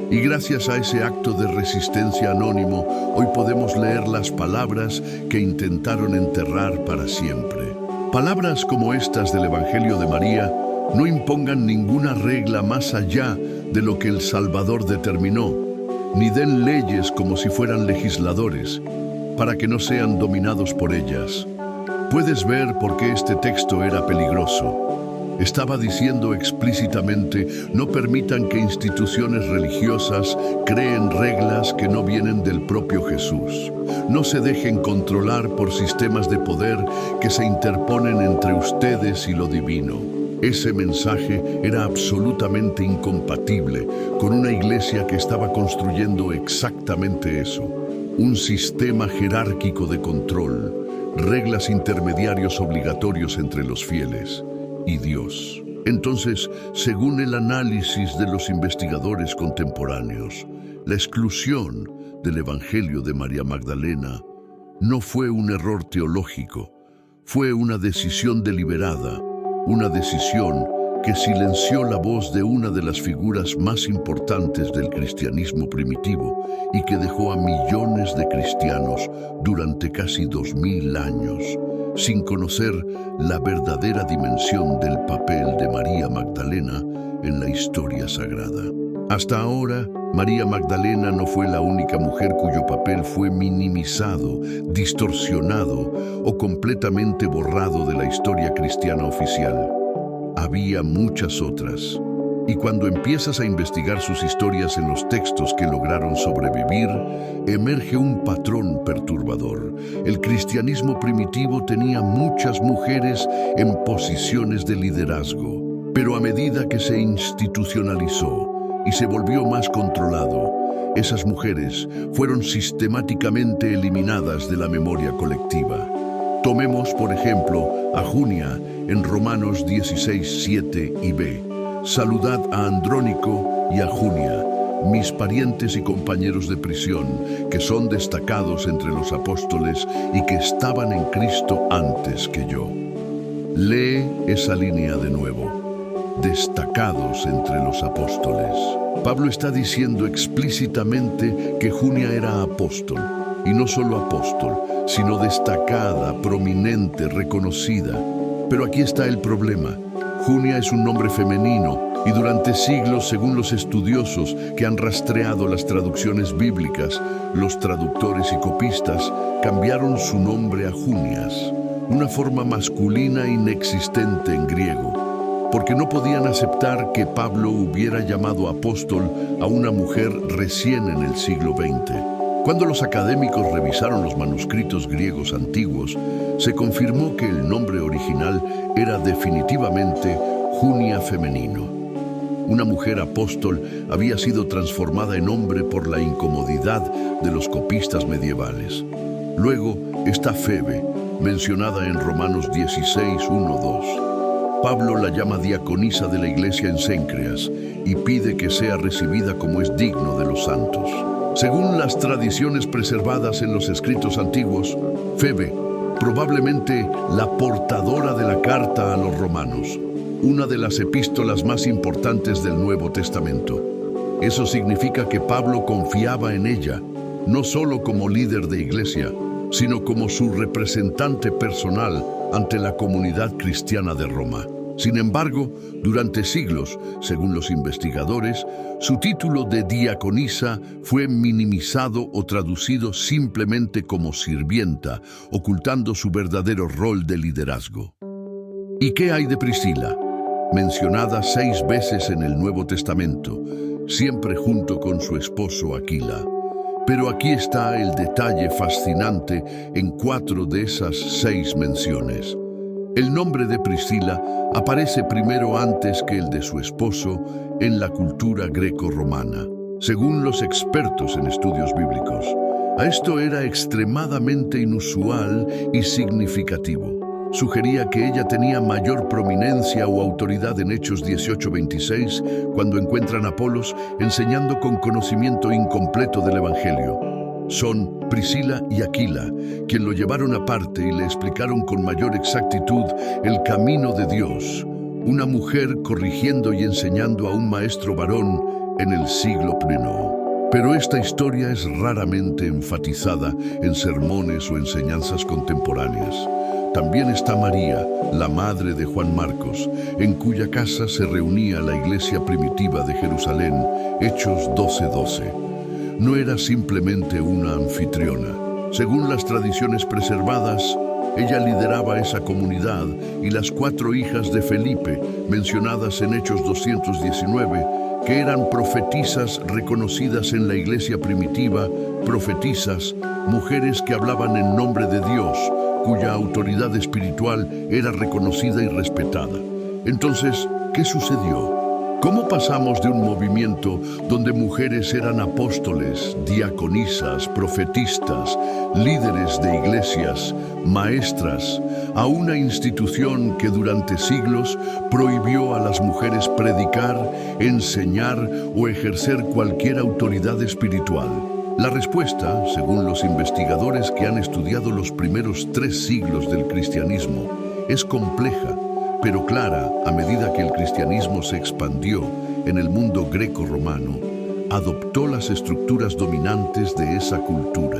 Y gracias a ese acto de resistencia anónimo, hoy podemos leer las palabras que intentaron enterrar para siempre. Palabras como estas del Evangelio de María no impongan ninguna regla más allá de lo que el Salvador determinó, ni den leyes como si fueran legisladores, para que no sean dominados por ellas. Puedes ver por qué este texto era peligroso. Estaba diciendo explícitamente: no permitan que instituciones religiosas creen reglas que no vienen del propio Jesús. No se dejen controlar por sistemas de poder que se interponen entre ustedes y lo divino. Ese mensaje era absolutamente incompatible con una iglesia que estaba construyendo exactamente eso: un sistema jerárquico de control, reglas intermediarios obligatorios entre los fieles y Dios. Entonces, según el análisis de los investigadores contemporáneos, la exclusión del Evangelio de María Magdalena no fue un error teológico, fue una decisión deliberada, una decisión que silenció la voz de una de las figuras más importantes del cristianismo primitivo y que dejó a millones de cristianos durante casi 2000 años sin conocer la verdadera dimensión del papel de María Magdalena en la historia sagrada. Hasta ahora, María Magdalena no fue la única mujer cuyo papel fue minimizado, distorsionado o completamente borrado de la historia cristiana oficial. Había muchas otras. Y cuando empiezas a investigar sus historias en los textos que lograron sobrevivir, emerge un patrón perturbador. El cristianismo primitivo tenía muchas mujeres en posiciones de liderazgo, pero a medida que se institucionalizó y se volvió más controlado, esas mujeres fueron sistemáticamente eliminadas de la memoria colectiva. Tomemos, por ejemplo, a Junia en Romanos 16, 7 y b. Saludad a Andrónico y a Junia, mis parientes y compañeros de prisión, que son destacados entre los apóstoles y que estaban en Cristo antes que yo. Lee esa línea de nuevo: destacados entre los apóstoles. Pablo está diciendo explícitamente que Junia era apóstol, y no solo apóstol, sino destacada, prominente, reconocida. Pero aquí está el problema. Junia es un nombre femenino y durante siglos, según los estudiosos que han rastreado las traducciones bíblicas, los traductores y copistas cambiaron su nombre a Junias, una forma masculina inexistente en griego, porque no podían aceptar que Pablo hubiera llamado apóstol a una mujer recién en el siglo XX. Cuando los académicos revisaron los manuscritos griegos antiguos, se confirmó que el nombre original era definitivamente Junia femenino. Una mujer apóstol había sido transformada en hombre por la incomodidad de los copistas medievales. Luego está Febe, mencionada en Romanos 16, 1, 2. Pablo la llama diaconisa de la iglesia en Céncreas y pide que sea recibida como es digno de los santos. Según las tradiciones preservadas en los escritos antiguos, Febe, probablemente la portadora de la carta a los romanos, una de las epístolas más importantes del Nuevo Testamento. Eso significa que Pablo confiaba en ella, no solo como líder de iglesia, sino como su representante personal ante la comunidad cristiana de Roma. Sin embargo, durante siglos, según los investigadores, su título de diaconisa fue minimizado o traducido simplemente como sirvienta, ocultando su verdadero rol de liderazgo. ¿Y qué hay de Priscila? Mencionada 6 veces en el Nuevo Testamento, siempre junto con su esposo Aquila. Pero aquí está el detalle fascinante en 4 de esas 6 menciones. El nombre de Priscila aparece primero antes que el de su esposo en la cultura greco-romana, según los expertos en estudios bíblicos. Esto era extremadamente inusual y significativo. sugería que ella tenía mayor prominencia o autoridad en Hechos 18:26, cuando encuentran a Apolos enseñando con conocimiento incompleto del Evangelio. Son Priscila y Aquila quien lo llevaron aparte y le explicaron con mayor exactitud el camino de Dios, una mujer corrigiendo y enseñando a un maestro varón en el siglo I. Pero esta historia es raramente enfatizada en sermones o enseñanzas contemporáneas. También está María, la madre de Juan Marcos, en cuya casa se reunía la iglesia primitiva de Jerusalén, Hechos 12:12. No era simplemente una anfitriona. Según las tradiciones preservadas, ella lideraba esa comunidad y las 4 hijas de Felipe, mencionadas en Hechos 219, que eran profetisas reconocidas en la iglesia primitiva, profetisas, mujeres que hablaban en nombre de Dios, cuya autoridad espiritual era reconocida y respetada. Entonces, ¿qué sucedió? ¿Cómo pasamos de un movimiento donde mujeres eran apóstoles, diaconisas, profetistas, líderes de iglesias, maestras, a una institución que durante siglos prohibió a las mujeres predicar, enseñar o ejercer cualquier autoridad espiritual? La respuesta, según los investigadores que han estudiado los primeros 3 siglos del cristianismo, es compleja, pero clara a medida que el cristianismo se expandió en el mundo greco-romano, adoptó las estructuras dominantes de esa cultura.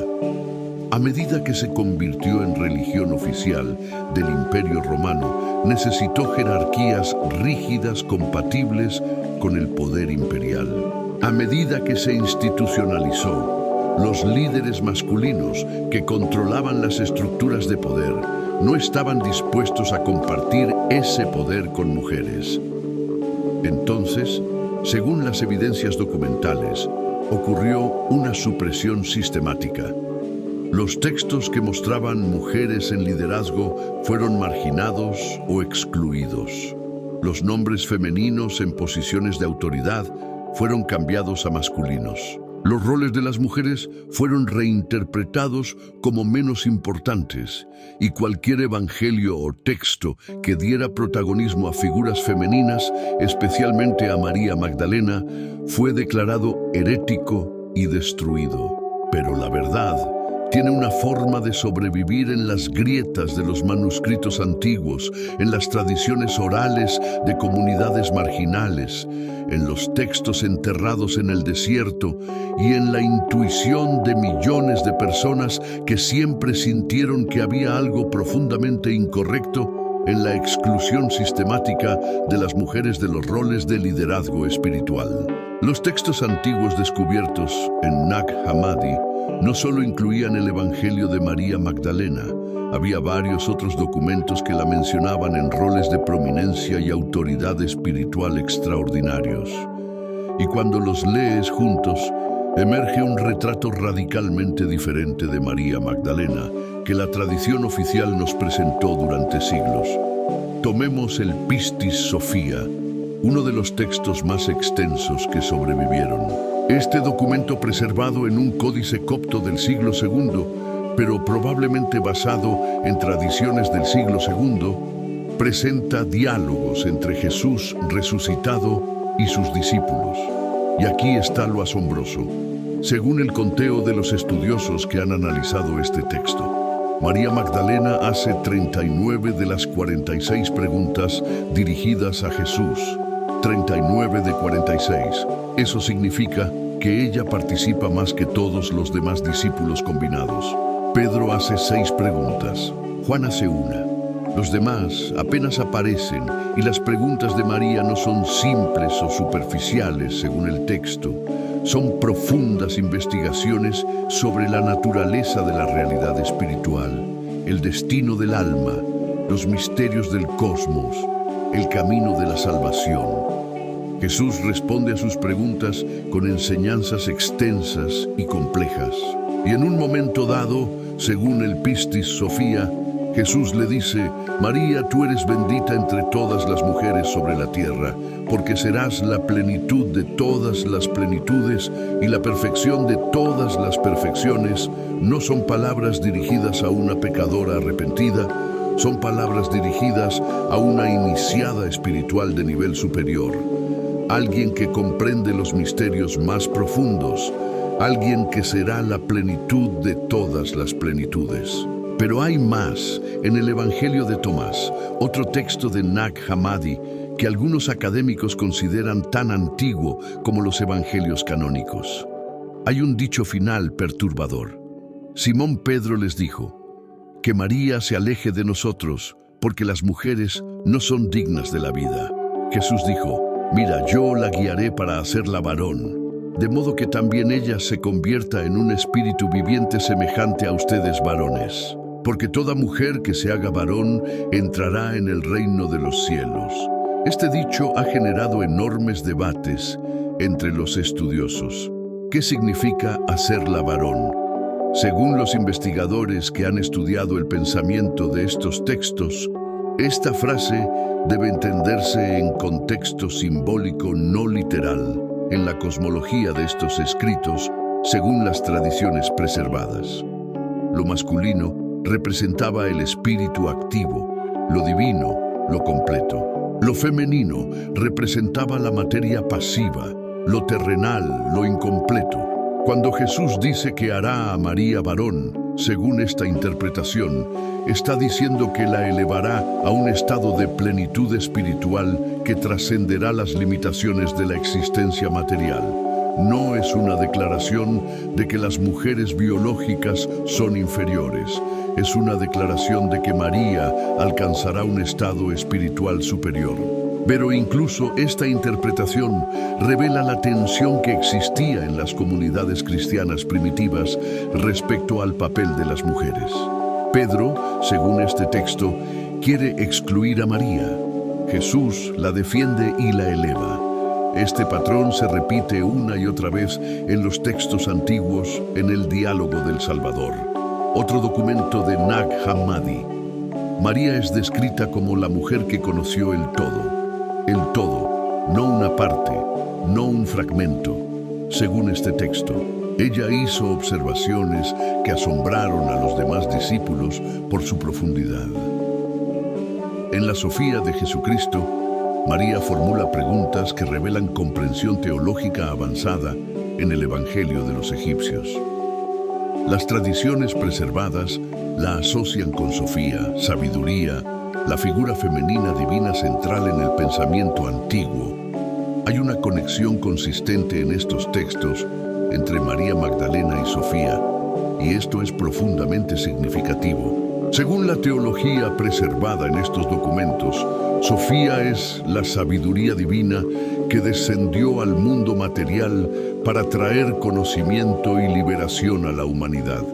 A medida que se convirtió en religión oficial del Imperio Romano, necesitó jerarquías rígidas compatibles con el poder imperial. A medida que se institucionalizó, los líderes masculinos que controlaban las estructuras de poder no estaban dispuestos a compartir ese poder con mujeres. Entonces, según las evidencias documentales, ocurrió una supresión sistemática. Los textos que mostraban mujeres en liderazgo fueron marginados o excluidos. Los nombres femeninos en posiciones de autoridad fueron cambiados a masculinos. Los roles de las mujeres fueron reinterpretados como menos importantes y cualquier evangelio o texto que diera protagonismo a figuras femeninas, especialmente a María Magdalena, fue declarado herético y destruido. Pero la verdad tiene una forma de sobrevivir en las grietas de los manuscritos antiguos, en las tradiciones orales de comunidades marginales, en los textos enterrados en el desierto y en la intuición de millones de personas que siempre sintieron que había algo profundamente incorrecto en la exclusión sistemática de las mujeres de los roles de liderazgo espiritual. Los textos antiguos descubiertos en Nag Hammadi no solo incluían el Evangelio de María Magdalena, había varios otros documentos que la mencionaban en roles de prominencia y autoridad espiritual extraordinarios. Y cuando los lees juntos, emerge un retrato radicalmente diferente de María Magdalena que la tradición oficial nos presentó durante siglos. Tomemos el Pistis Sophia, uno de los textos más extensos que sobrevivieron. Este documento, preservado en un códice copto del siglo II, pero probablemente basado en tradiciones del siglo II, presenta diálogos entre Jesús resucitado y sus discípulos. Y aquí está lo asombroso. Según el conteo de los estudiosos que han analizado este texto, María Magdalena hace 39 de las 46 preguntas dirigidas a Jesús. 39 de 46. Eso significa que ella participa más que todos los demás discípulos combinados. Pedro hace 6 preguntas, Juan hace 1. Los demás apenas aparecen y las preguntas de María no son simples o superficiales según el texto. Son profundas investigaciones sobre la naturaleza de la realidad espiritual, el destino del alma, los misterios del cosmos, el camino de la salvación. Jesús responde a sus preguntas con enseñanzas extensas y complejas. Y en un momento dado, según el Pistis Sophia, Jesús le dice: María, tú eres bendita entre todas las mujeres sobre la tierra, porque serás la plenitud de todas las plenitudes y la perfección de todas las perfecciones. No son palabras dirigidas a una pecadora arrepentida, son palabras dirigidas a una iniciada espiritual de nivel superior, alguien que comprende los misterios más profundos, alguien que será la plenitud de todas las plenitudes. Pero hay más. En el Evangelio de Tomás, otro texto de Nag Hammadi que algunos académicos consideran tan antiguo como los evangelios canónicos. Hay un dicho final perturbador. Simón Pedro les dijo: que María se aleje de nosotros, porque las mujeres no son dignas de la vida. Jesús dijo: mira, yo la guiaré para hacerla varón, de modo que también ella se convierta en un espíritu viviente semejante a ustedes varones. Porque toda mujer que se haga varón entrará en el reino de los cielos. Este dicho ha generado enormes debates entre los estudiosos. ¿Qué significa hacerla varón? Según los investigadores que han estudiado el pensamiento de estos textos, esta frase debe entenderse en contexto simbólico no literal, en la cosmología de estos escritos, según las tradiciones preservadas. Lo masculino representaba el espíritu activo, lo divino, lo completo. Lo femenino representaba la materia pasiva, lo terrenal, lo incompleto. Cuando Jesús dice que hará a María varón, según esta interpretación, está diciendo que la elevará a un estado de plenitud espiritual que trascenderá las limitaciones de la existencia material. No es una declaración de que las mujeres biológicas son inferiores. Es una declaración de que María alcanzará un estado espiritual superior. Pero incluso esta interpretación revela la tensión que existía en las comunidades cristianas primitivas respecto al papel de las mujeres. Pedro, según este texto, quiere excluir a María. Jesús la defiende y la eleva. Este patrón se repite una y otra vez en los textos antiguos en el Diálogo del Salvador. Otro documento de Nag Hammadi. María es descrita como la mujer que conoció el todo, no una parte, no un fragmento. Según este texto, ella hizo observaciones que asombraron a los demás discípulos por su profundidad. En la Sofía de Jesucristo, María formula preguntas que revelan comprensión teológica avanzada en el Evangelio de los egipcios. Las tradiciones preservadas la asocian con Sofía, sabiduría, la figura femenina divina central en el pensamiento antiguo. Hay una conexión consistente en estos textos entre María Magdalena y Sofía, y esto es profundamente significativo. Según la teología preservada en estos documentos, Sofía es la sabiduría divina que descendió al mundo material para traer conocimiento y liberación a la humanidad.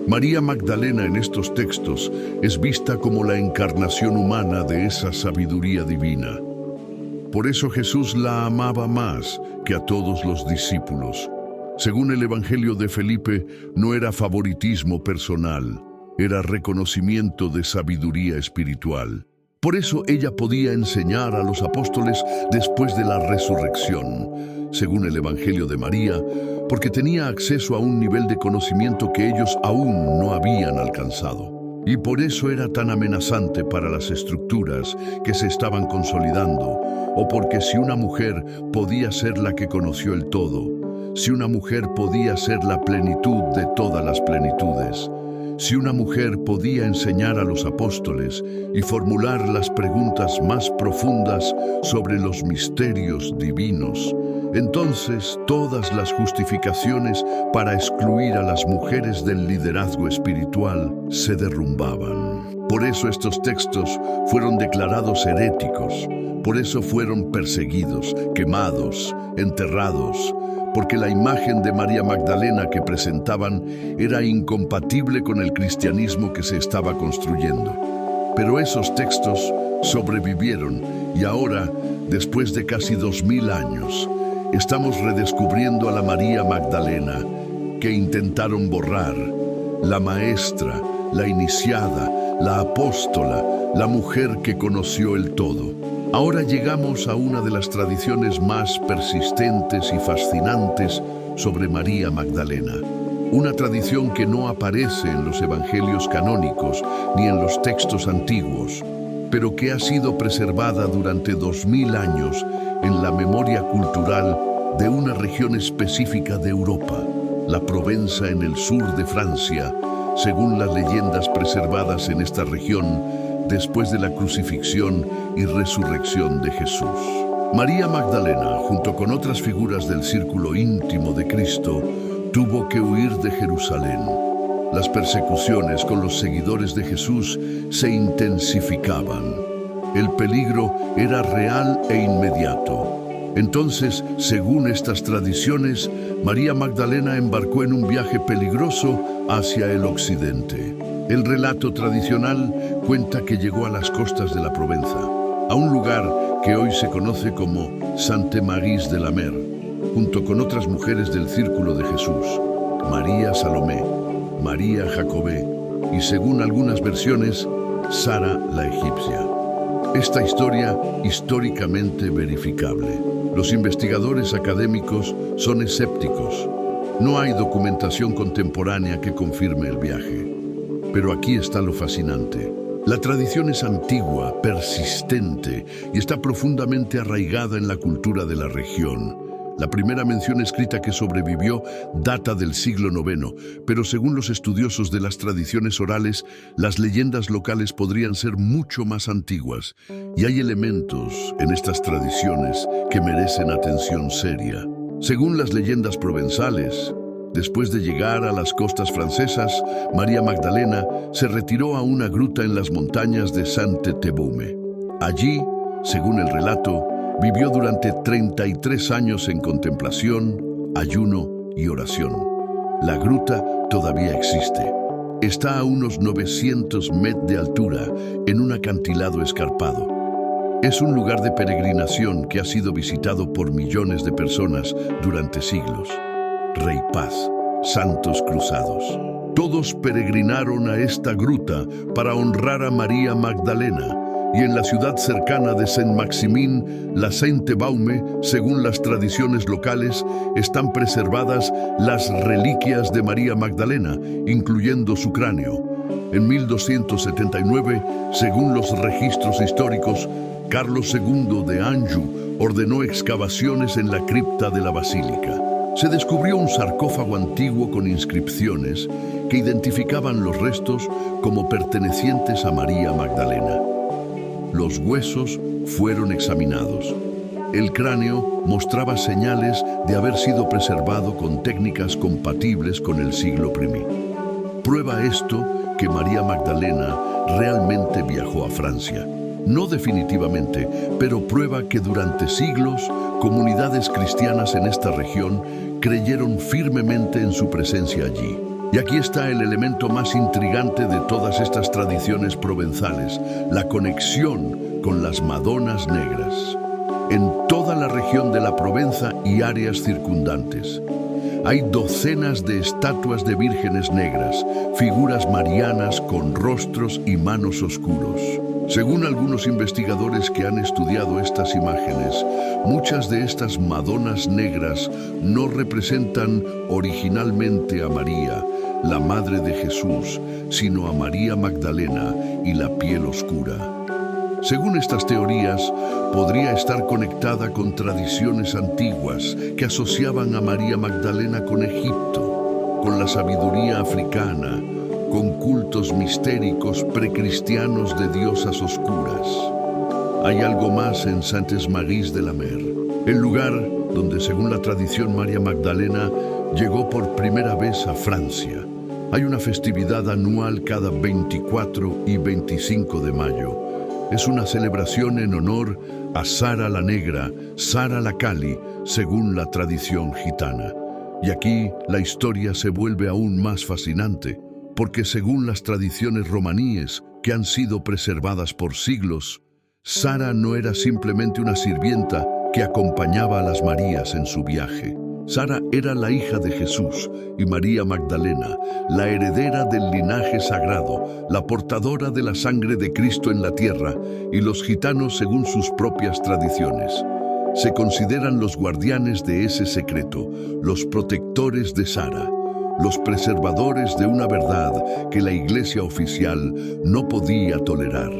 María Magdalena en estos textos es vista como la encarnación humana de esa sabiduría divina. Por eso Jesús la amaba más que a todos los discípulos. Según el Evangelio de Felipe, no era favoritismo personal, era reconocimiento de sabiduría espiritual. Por eso ella podía enseñar a los apóstoles después de la resurrección, según el Evangelio de María, porque tenía acceso a un nivel de conocimiento que ellos aún no habían alcanzado. Y por eso era tan amenazante para las estructuras que se estaban consolidando, o porque si una mujer podía ser la que conoció el todo, si una mujer podía ser la plenitud de todas las plenitudes, si una mujer podía enseñar a los apóstoles y formular las preguntas más profundas sobre los misterios divinos, entonces todas las justificaciones para excluir a las mujeres del liderazgo espiritual se derrumbaban. Por eso estos textos fueron declarados heréticos, por eso fueron perseguidos, quemados, enterrados, porque la imagen de María Magdalena que presentaban era incompatible con el cristianismo que se estaba construyendo. Pero esos textos sobrevivieron y ahora, después de casi 2000 años, estamos redescubriendo a la María Magdalena que intentaron borrar, la maestra, la iniciada, la apóstola, la mujer que conoció el todo. Ahora llegamos a una de las tradiciones más persistentes y fascinantes sobre María Magdalena. una tradición que no aparece en los evangelios canónicos ni en los textos antiguos, pero que ha sido preservada durante 2000 años en la memoria cultural de una región específica de Europa, la Provenza en el sur de Francia, según las leyendas preservadas en esta región después de la crucifixión y resurrección de Jesús. María Magdalena, junto con otras figuras del círculo íntimo de Cristo, tuvo que huir de Jerusalén. Las persecuciones con los seguidores de Jesús se intensificaban. El peligro era real e inmediato. Entonces, según estas tradiciones, María Magdalena embarcó en un viaje peligroso hacia el occidente. El relato tradicional cuenta que llegó a las costas de la Provenza, a un lugar que hoy se conoce como Sainte-Marie de la Mer, junto con otras mujeres del círculo de Jesús, María Salomé, María Jacobé y, según algunas versiones, Sara la egipcia. Esta historia históricamente verificable. Los investigadores académicos son escépticos. No hay documentación contemporánea que confirme el viaje. Pero aquí está lo fascinante. La tradición es antigua, persistente y está profundamente arraigada en la cultura de la región. La primera mención escrita que sobrevivió data del siglo IX, pero según los estudiosos de las tradiciones orales, las leyendas locales podrían ser mucho más antiguas. Y hay elementos en estas tradiciones que merecen atención seria. Según las leyendas provenzales, después de llegar a las costas francesas, María Magdalena se retiró a una gruta en las montañas de Sainte-Tebume. Allí, según el relato, vivió durante 33 años en contemplación, ayuno y oración. La gruta todavía existe. Está a unos 900 metros de altura, en un acantilado escarpado. Es un lugar de peregrinación que ha sido visitado por millones de personas durante siglos. Rey Paz, santos cruzados. Todos peregrinaron a esta gruta para honrar a María Magdalena, y en la ciudad cercana de Saint-Maximin, la Sainte-Baume, según las tradiciones locales, están preservadas las reliquias de María Magdalena, incluyendo su cráneo. En 1279, según los registros históricos, Carlos II de Anjou ordenó excavaciones en la cripta de la basílica. Se descubrió un sarcófago antiguo con inscripciones que identificaban los restos como pertenecientes a María Magdalena. Los huesos fueron examinados. El cráneo mostraba señales de haber sido preservado con técnicas compatibles con el siglo I. Prueba esto que María Magdalena realmente viajó a Francia. No definitivamente, pero prueba que durante siglos, comunidades cristianas en esta región creyeron firmemente en su presencia allí. Y aquí está el elemento más intrigante de todas estas tradiciones provenzales, la conexión con las Madonas negras. En toda la región de la Provenza y áreas circundantes, hay docenas de estatuas de vírgenes negras, figuras marianas con rostros y manos oscuros. Según algunos investigadores que han estudiado estas imágenes, muchas de estas Madonas negras no representan originalmente a María, la Madre de Jesús, sino a María Magdalena y la piel oscura. Según estas teorías, podría estar conectada con tradiciones antiguas que asociaban a María Magdalena con Egipto, con la sabiduría africana, con cultos mistéricos precristianos de diosas oscuras. Hay algo más en Sainte-Marie de la Mer, el lugar donde, según la tradición, María Magdalena llegó por primera vez a Francia. Hay una festividad anual cada 24 y 25 de mayo. Es una celebración en honor a Sara la Negra, Sara la Cali, según la tradición gitana. Y aquí la historia se vuelve aún más fascinante, porque según las tradiciones romaníes que han sido preservadas por siglos, Sara no era simplemente una sirvienta que acompañaba a las Marías en su viaje. Sara era la hija de Jesús y María Magdalena, la heredera del linaje sagrado, la portadora de la sangre de Cristo en la tierra, y los gitanos, según sus propias tradiciones, se consideran los guardianes de ese secreto, los protectores de Sara. los preservadores de una verdad que la Iglesia oficial no podía tolerar.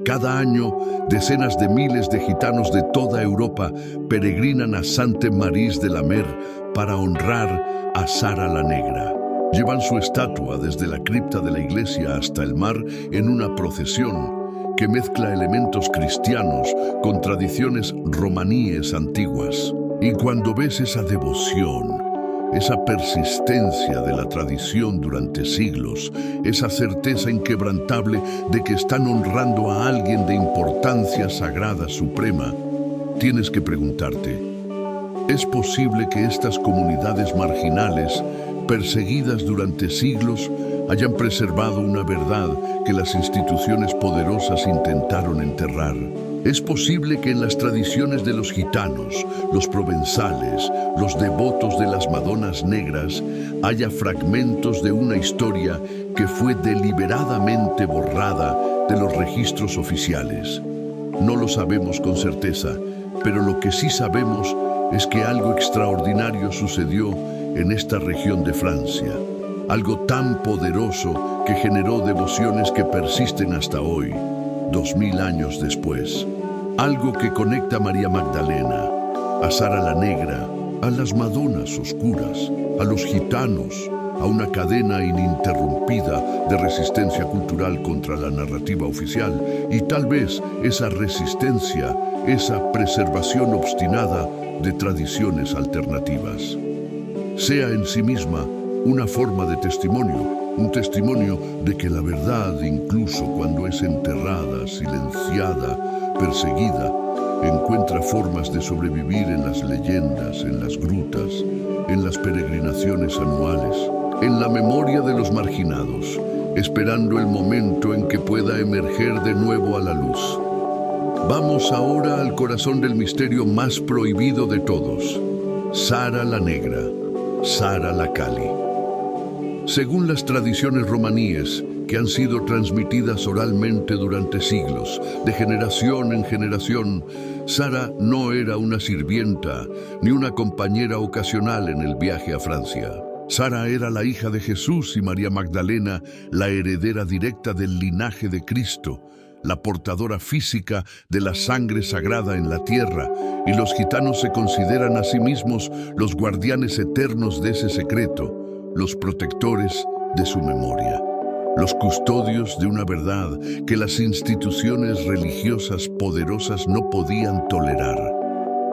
Cada año, decenas de miles de gitanos de toda Europa peregrinan a Sainte-Marie de la Mer para honrar a Sara la Negra. Llevan su estatua desde la cripta de la iglesia hasta el mar en una procesión que mezcla elementos cristianos con tradiciones romaníes antiguas. Y cuando ves esa devoción, esa persistencia de la tradición durante siglos, esa certeza inquebrantable de que están honrando a alguien de importancia sagrada suprema, tienes que preguntarte, ¿es posible que estas comunidades marginales, perseguidas durante siglos, hayan preservado una verdad que las instituciones poderosas intentaron enterrar? Es posible que en las tradiciones de los gitanos, los provenzales, los devotos de las Madonas Negras, haya fragmentos de una historia que fue deliberadamente borrada de los registros oficiales. No lo sabemos con certeza, pero lo que sí sabemos es que algo extraordinario sucedió en esta región de Francia. Algo tan poderoso que generó devociones que persisten hasta hoy, 2000 años después. Algo que conecta a María Magdalena, a Sara la Negra, a las Madonas oscuras, a los gitanos, a una cadena ininterrumpida de resistencia cultural contra la narrativa oficial y tal vez esa resistencia, esa preservación obstinada de tradiciones alternativas. Sea en sí misma una forma de testimonio, un testimonio de que la verdad, incluso cuando es enterrada, silenciada, perseguida, encuentra formas de sobrevivir en las leyendas, en las grutas, en las peregrinaciones anuales, en la memoria de los marginados, esperando el momento en que pueda emerger de nuevo a la luz. Vamos ahora al corazón del misterio más prohibido de todos, Sara la Negra, Sara la Cali. Según las tradiciones romaníes que han sido transmitidas oralmente durante siglos, de generación en generación, Sara no era una sirvienta ni una compañera ocasional en el viaje a Francia. Sara era la hija de Jesús y María Magdalena, la heredera directa del linaje de Cristo, la portadora física de la sangre sagrada en la tierra, y los gitanos se consideran a sí mismos los guardianes eternos de ese secreto, los protectores de su memoria, los custodios de una verdad que las instituciones religiosas poderosas no podían tolerar.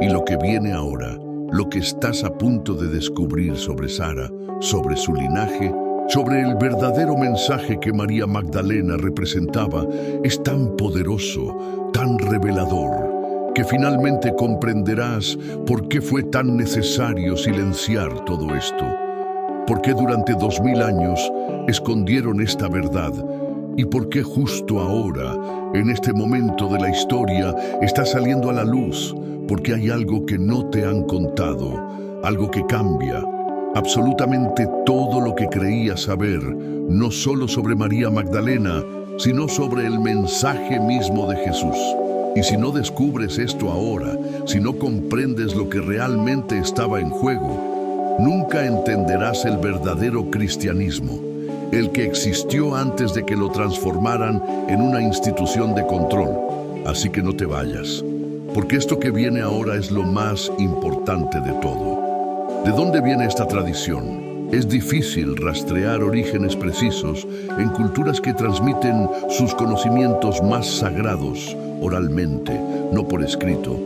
Y lo que viene ahora, lo que estás a punto de descubrir sobre Sara, sobre su linaje, sobre el verdadero mensaje que María Magdalena representaba, es tan poderoso, tan revelador, que finalmente comprenderás por qué fue tan necesario silenciar todo esto. ¿Por qué durante 2000 años escondieron esta verdad? ¿Y por qué justo ahora, en este momento de la historia, está saliendo a la luz? Porque hay algo que no te han contado, algo que cambia absolutamente todo lo que creías saber, no solo sobre María Magdalena, sino sobre el mensaje mismo de Jesús. Y si no descubres esto ahora, si no comprendes lo que realmente estaba en juego, nunca entenderás el verdadero cristianismo, el que existió antes de que lo transformaran en una institución de control. Así que no te vayas, porque esto que viene ahora es lo más importante de todo. ¿De dónde viene esta tradición? Es difícil rastrear orígenes precisos en culturas que transmiten sus conocimientos más sagrados oralmente, no por escrito.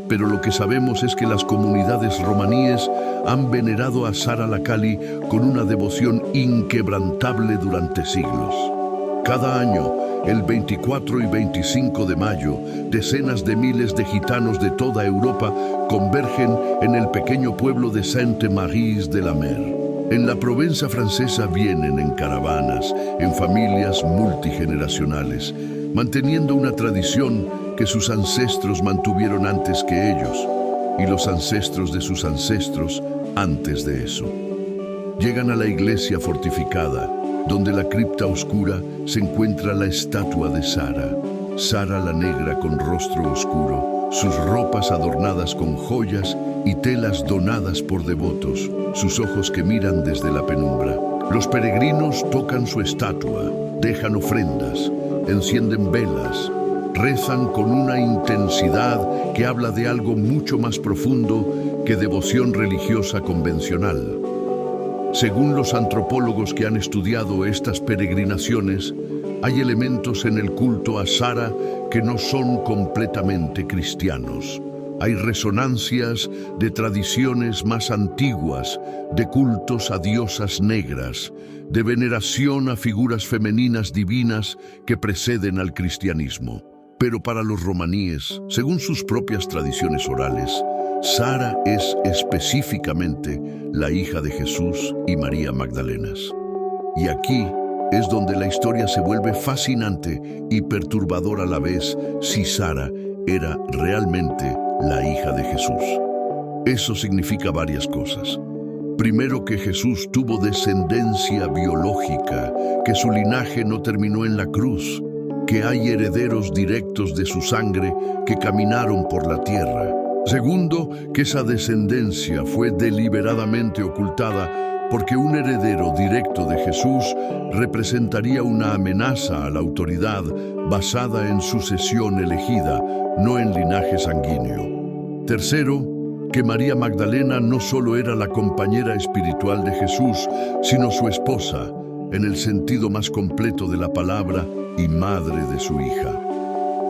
Pero lo que sabemos es que las comunidades romaníes han venerado a Sara la Cali con una devoción inquebrantable durante siglos. Cada año, el 24 y 25 de mayo, decenas de miles de gitanos de toda Europa convergen en el pequeño pueblo de Sainte-Marie de la Mer. En la Provenza francesa vienen en caravanas, en familias multigeneracionales, manteniendo una tradición que sus ancestros mantuvieron antes que ellos, y los ancestros de sus ancestros antes de eso. Llegan a la iglesia fortificada, donde la cripta oscura se encuentra la estatua de Sara, Sara la Negra con rostro oscuro, sus ropas adornadas con joyas y telas donadas por devotos, sus ojos que miran desde la penumbra. Los peregrinos tocan su estatua, dejan ofrendas, encienden velas, rezan con una intensidad que habla de algo mucho más profundo que devoción religiosa convencional. Según los antropólogos que han estudiado estas peregrinaciones, hay elementos en el culto a Sara que no son completamente cristianos. Hay resonancias de tradiciones más antiguas, de cultos a diosas negras, de veneración a figuras femeninas divinas que preceden al cristianismo. Pero para los romaníes, según sus propias tradiciones orales, Sara es específicamente la hija de Jesús y María Magdalenas. Y aquí es donde la historia se vuelve fascinante y perturbadora a la vez si Sara era realmente la hija de Jesús. Eso significa varias cosas. Primero, que Jesús tuvo descendencia biológica, que su linaje no terminó en la cruz, que hay herederos directos de su sangre que caminaron por la tierra. Segundo, que esa descendencia fue deliberadamente ocultada porque un heredero directo de Jesús representaría una amenaza a la autoridad basada en sucesión elegida, no en linaje sanguíneo. Tercero, que María Magdalena no solo era la compañera espiritual de Jesús, sino su esposa, en el sentido más completo de la palabra, y madre de su hija.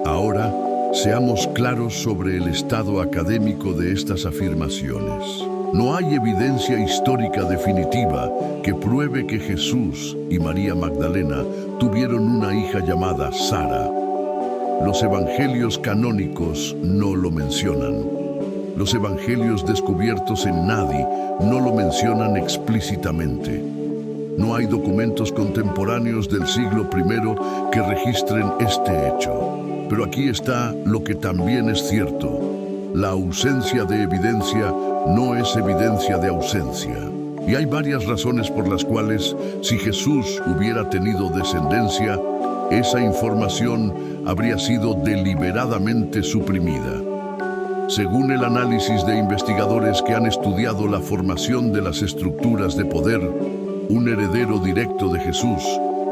Ahora, seamos claros sobre el estado académico de estas afirmaciones. No hay evidencia histórica definitiva que pruebe que Jesús y María Magdalena tuvieron una hija llamada Sara. Los evangelios canónicos no lo mencionan. Los evangelios descubiertos en Nadi no lo mencionan explícitamente. No hay documentos contemporáneos del siglo I que registren este hecho. Pero aquí está lo que también es cierto. La ausencia de evidencia no es evidencia de ausencia. Y hay varias razones por las cuales, si Jesús hubiera tenido descendencia, esa información habría sido deliberadamente suprimida. Según el análisis de investigadores que han estudiado la formación de las estructuras de poder, un heredero directo de Jesús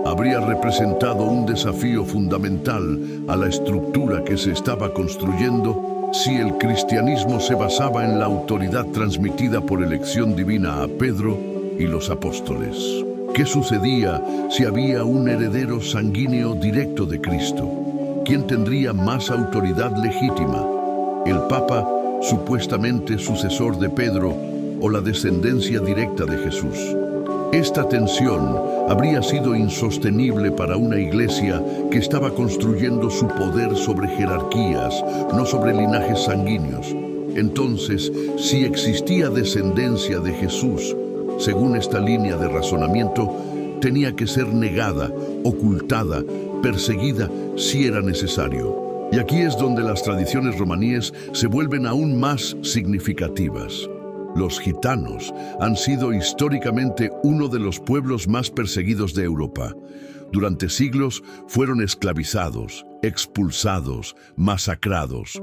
habría representado un desafío fundamental a la estructura que se estaba construyendo si el cristianismo se basaba en la autoridad transmitida por elección divina a Pedro y los apóstoles. ¿Qué sucedía si había un heredero sanguíneo directo de Cristo? ¿Quién tendría más autoridad legítima? ¿El Papa, supuestamente sucesor de Pedro, o la descendencia directa de Jesús? Esta tensión habría sido insostenible para una iglesia que estaba construyendo su poder sobre jerarquías, no sobre linajes sanguíneos. Entonces, si existía descendencia de Jesús, según esta línea de razonamiento, tenía que ser negada, ocultada, perseguida si era necesario. Y aquí es donde las tradiciones romaníes se vuelven aún más significativas. Los gitanos han sido históricamente uno de los pueblos más perseguidos de Europa. Durante siglos fueron esclavizados, expulsados, masacrados.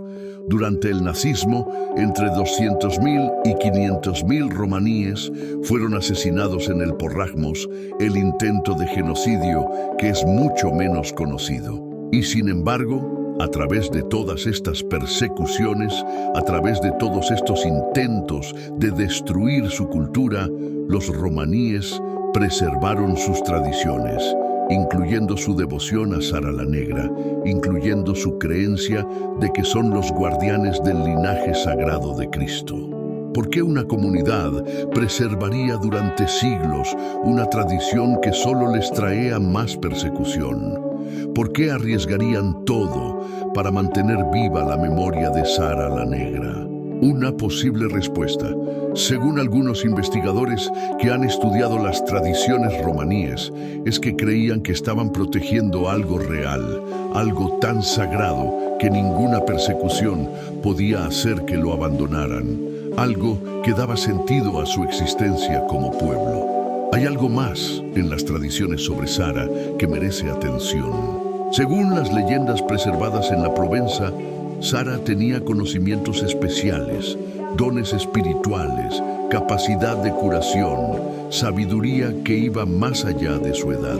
Durante el nazismo, entre 200.000 y 500.000 romaníes fueron asesinados en el Porrajmos, el intento de genocidio que es mucho menos conocido. Y sin embargo, a través de todas estas persecuciones, a través de todos estos intentos de destruir su cultura, los romaníes preservaron sus tradiciones, incluyendo su devoción a Sara la Negra, incluyendo su creencia de que son los guardianes del linaje sagrado de Cristo. ¿Por qué una comunidad preservaría durante siglos una tradición que solo les traía más persecución? ¿Por qué arriesgarían todo para mantener viva la memoria de Sara la Negra? Una posible respuesta, según algunos investigadores que han estudiado las tradiciones romaníes, es que creían que estaban protegiendo algo real, algo tan sagrado que ninguna persecución podía hacer que lo abandonaran, algo que daba sentido a su existencia como pueblo. Hay algo más en las tradiciones sobre Sara que merece atención. Según las leyendas preservadas en la Provenza, Sara tenía conocimientos especiales, dones espirituales, capacidad de curación, sabiduría que iba más allá de su edad.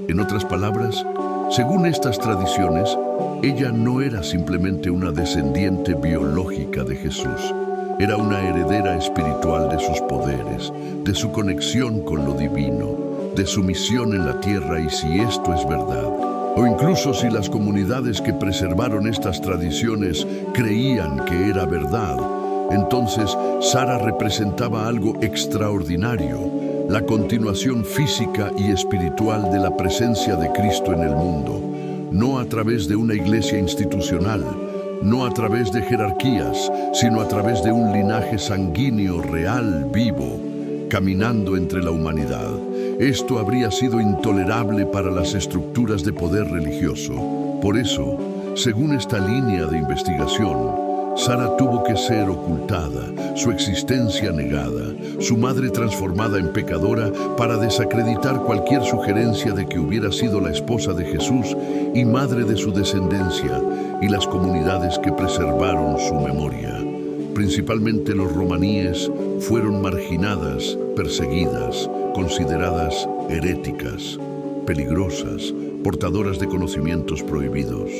En otras palabras, según estas tradiciones, ella no era simplemente una descendiente biológica de Jesús. Era una heredera espiritual de sus poderes, de su conexión con lo divino, de su misión en la tierra, y si esto es verdad, o incluso si las comunidades que preservaron estas tradiciones creían que era verdad, entonces Sara representaba algo extraordinario, la continuación física y espiritual de la presencia de Cristo en el mundo, no a través de una iglesia institucional, no a través de jerarquías, sino a través de un linaje sanguíneo real, vivo, caminando entre la humanidad. Esto habría sido intolerable para las estructuras de poder religioso. Por eso, según esta línea de investigación, Sara tuvo que ser ocultada, su existencia negada, su madre transformada en pecadora para desacreditar cualquier sugerencia de que hubiera sido la esposa de Jesús y madre de su descendencia, y las comunidades que preservaron su memoria. Principalmente los romaníes fueron marginadas, perseguidas, consideradas heréticas, peligrosas, portadoras de conocimientos prohibidos.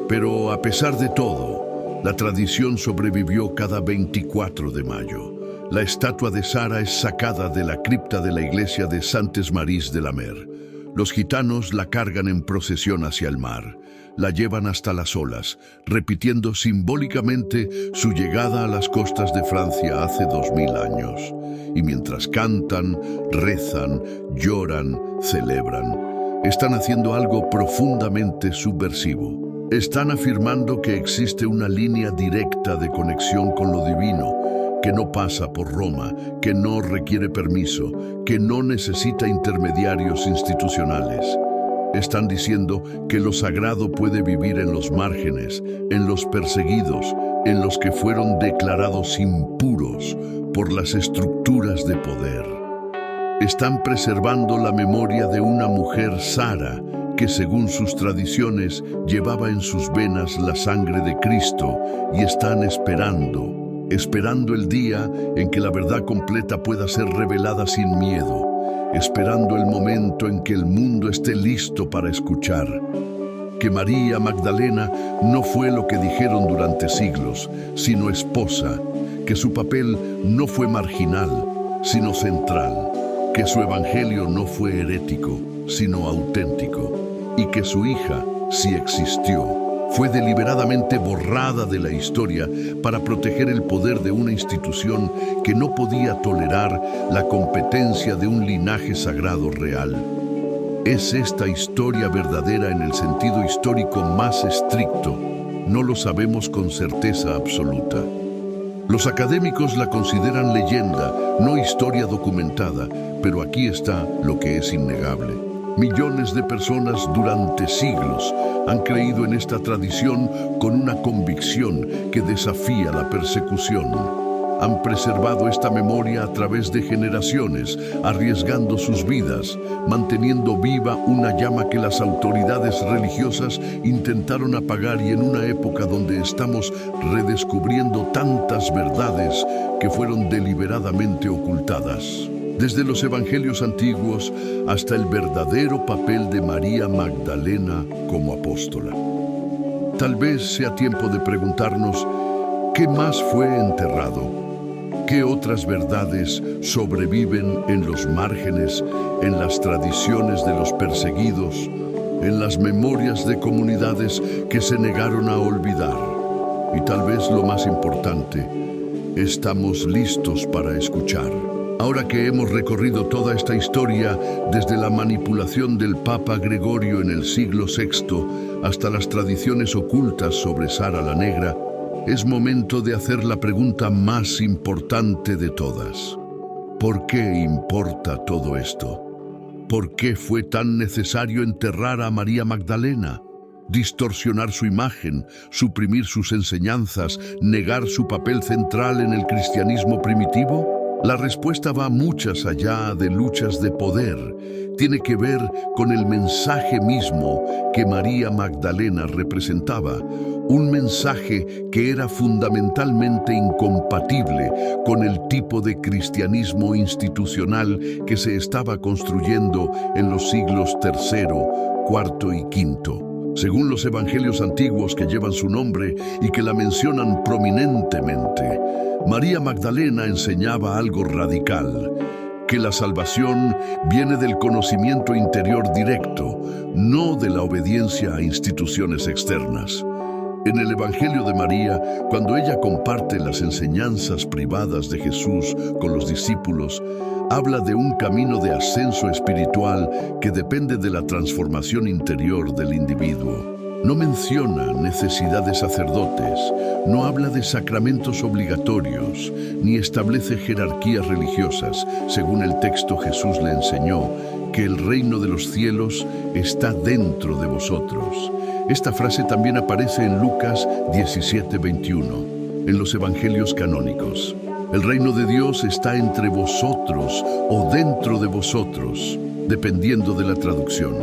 Pero a pesar de todo, la tradición sobrevivió cada 24 de mayo. La estatua de Sara es sacada de la cripta de la iglesia de Santes-Maries de la Mer. Los gitanos la cargan en procesión hacia el mar. La llevan hasta las olas, repitiendo simbólicamente su llegada a las costas de Francia hace 2000 años. Y mientras cantan, rezan, lloran, celebran, están haciendo algo profundamente subversivo. Están afirmando que existe una línea directa de conexión con lo divino, que no pasa por Roma, que no requiere permiso, que no necesita intermediarios institucionales. Están diciendo que lo sagrado puede vivir en los márgenes, en los perseguidos, en los que fueron declarados impuros por las estructuras de poder. Están preservando la memoria de una mujer, Sara, que según sus tradiciones llevaba en sus venas la sangre de Cristo, y están esperando el día en que la verdad completa pueda ser revelada sin miedo, esperando el momento en que el mundo esté listo para escuchar. Que María Magdalena no fue lo que dijeron durante siglos, sino esposa, que su papel no fue marginal, sino central, que su evangelio no fue herético, sino auténtico, y que su hija, si existió, fue deliberadamente borrada de la historia para proteger el poder de una institución que no podía tolerar la competencia de un linaje sagrado real. ¿Es esta historia verdadera en el sentido histórico más estricto? No lo sabemos con certeza absoluta. Los académicos la consideran leyenda, no historia documentada, pero aquí está lo que es innegable. Millones de personas durante siglos han creído en esta tradición con una convicción que desafía la persecución. Han preservado esta memoria a través de generaciones, arriesgando sus vidas, manteniendo viva una llama que las autoridades religiosas intentaron apagar, y en una época donde estamos redescubriendo tantas verdades que fueron deliberadamente ocultadas. Desde los evangelios antiguos hasta el verdadero papel de María Magdalena como apóstola. Tal vez sea tiempo de preguntarnos, ¿qué más fue enterrado? ¿Qué otras verdades sobreviven en los márgenes, en las tradiciones de los perseguidos, en las memorias de comunidades que se negaron a olvidar? Y tal vez lo más importante, ¿estamos listos para escuchar? Ahora que hemos recorrido toda esta historia, desde la manipulación del Papa Gregorio en el siglo VI hasta las tradiciones ocultas sobre Sara la Negra, es momento de hacer la pregunta más importante de todas. ¿Por qué importa todo esto? ¿Por qué fue tan necesario enterrar a María Magdalena? Distorsionar su imagen, suprimir sus enseñanzas, negar su papel central en el cristianismo primitivo. La respuesta va muchas allá de luchas de poder. Tiene que ver con el mensaje mismo que María Magdalena representaba. Un mensaje que era fundamentalmente incompatible con el tipo de cristianismo institucional que se estaba construyendo en los siglos III, IV y V. Según los evangelios antiguos que llevan su nombre y que la mencionan prominentemente, María Magdalena enseñaba algo radical, que la salvación viene del conocimiento interior directo, no de la obediencia a instituciones externas. En el Evangelio de María, cuando ella comparte las enseñanzas privadas de Jesús con los discípulos, habla de un camino de ascenso espiritual que depende de la transformación interior del individuo. No menciona necesidad de sacerdotes, no habla de sacramentos obligatorios, ni establece jerarquías religiosas. Según el texto, Jesús le enseñó que el reino de los cielos está dentro de vosotros. Esta frase también aparece en Lucas 17:21, en los evangelios canónicos. El reino de Dios está entre vosotros o dentro de vosotros, dependiendo de la traducción.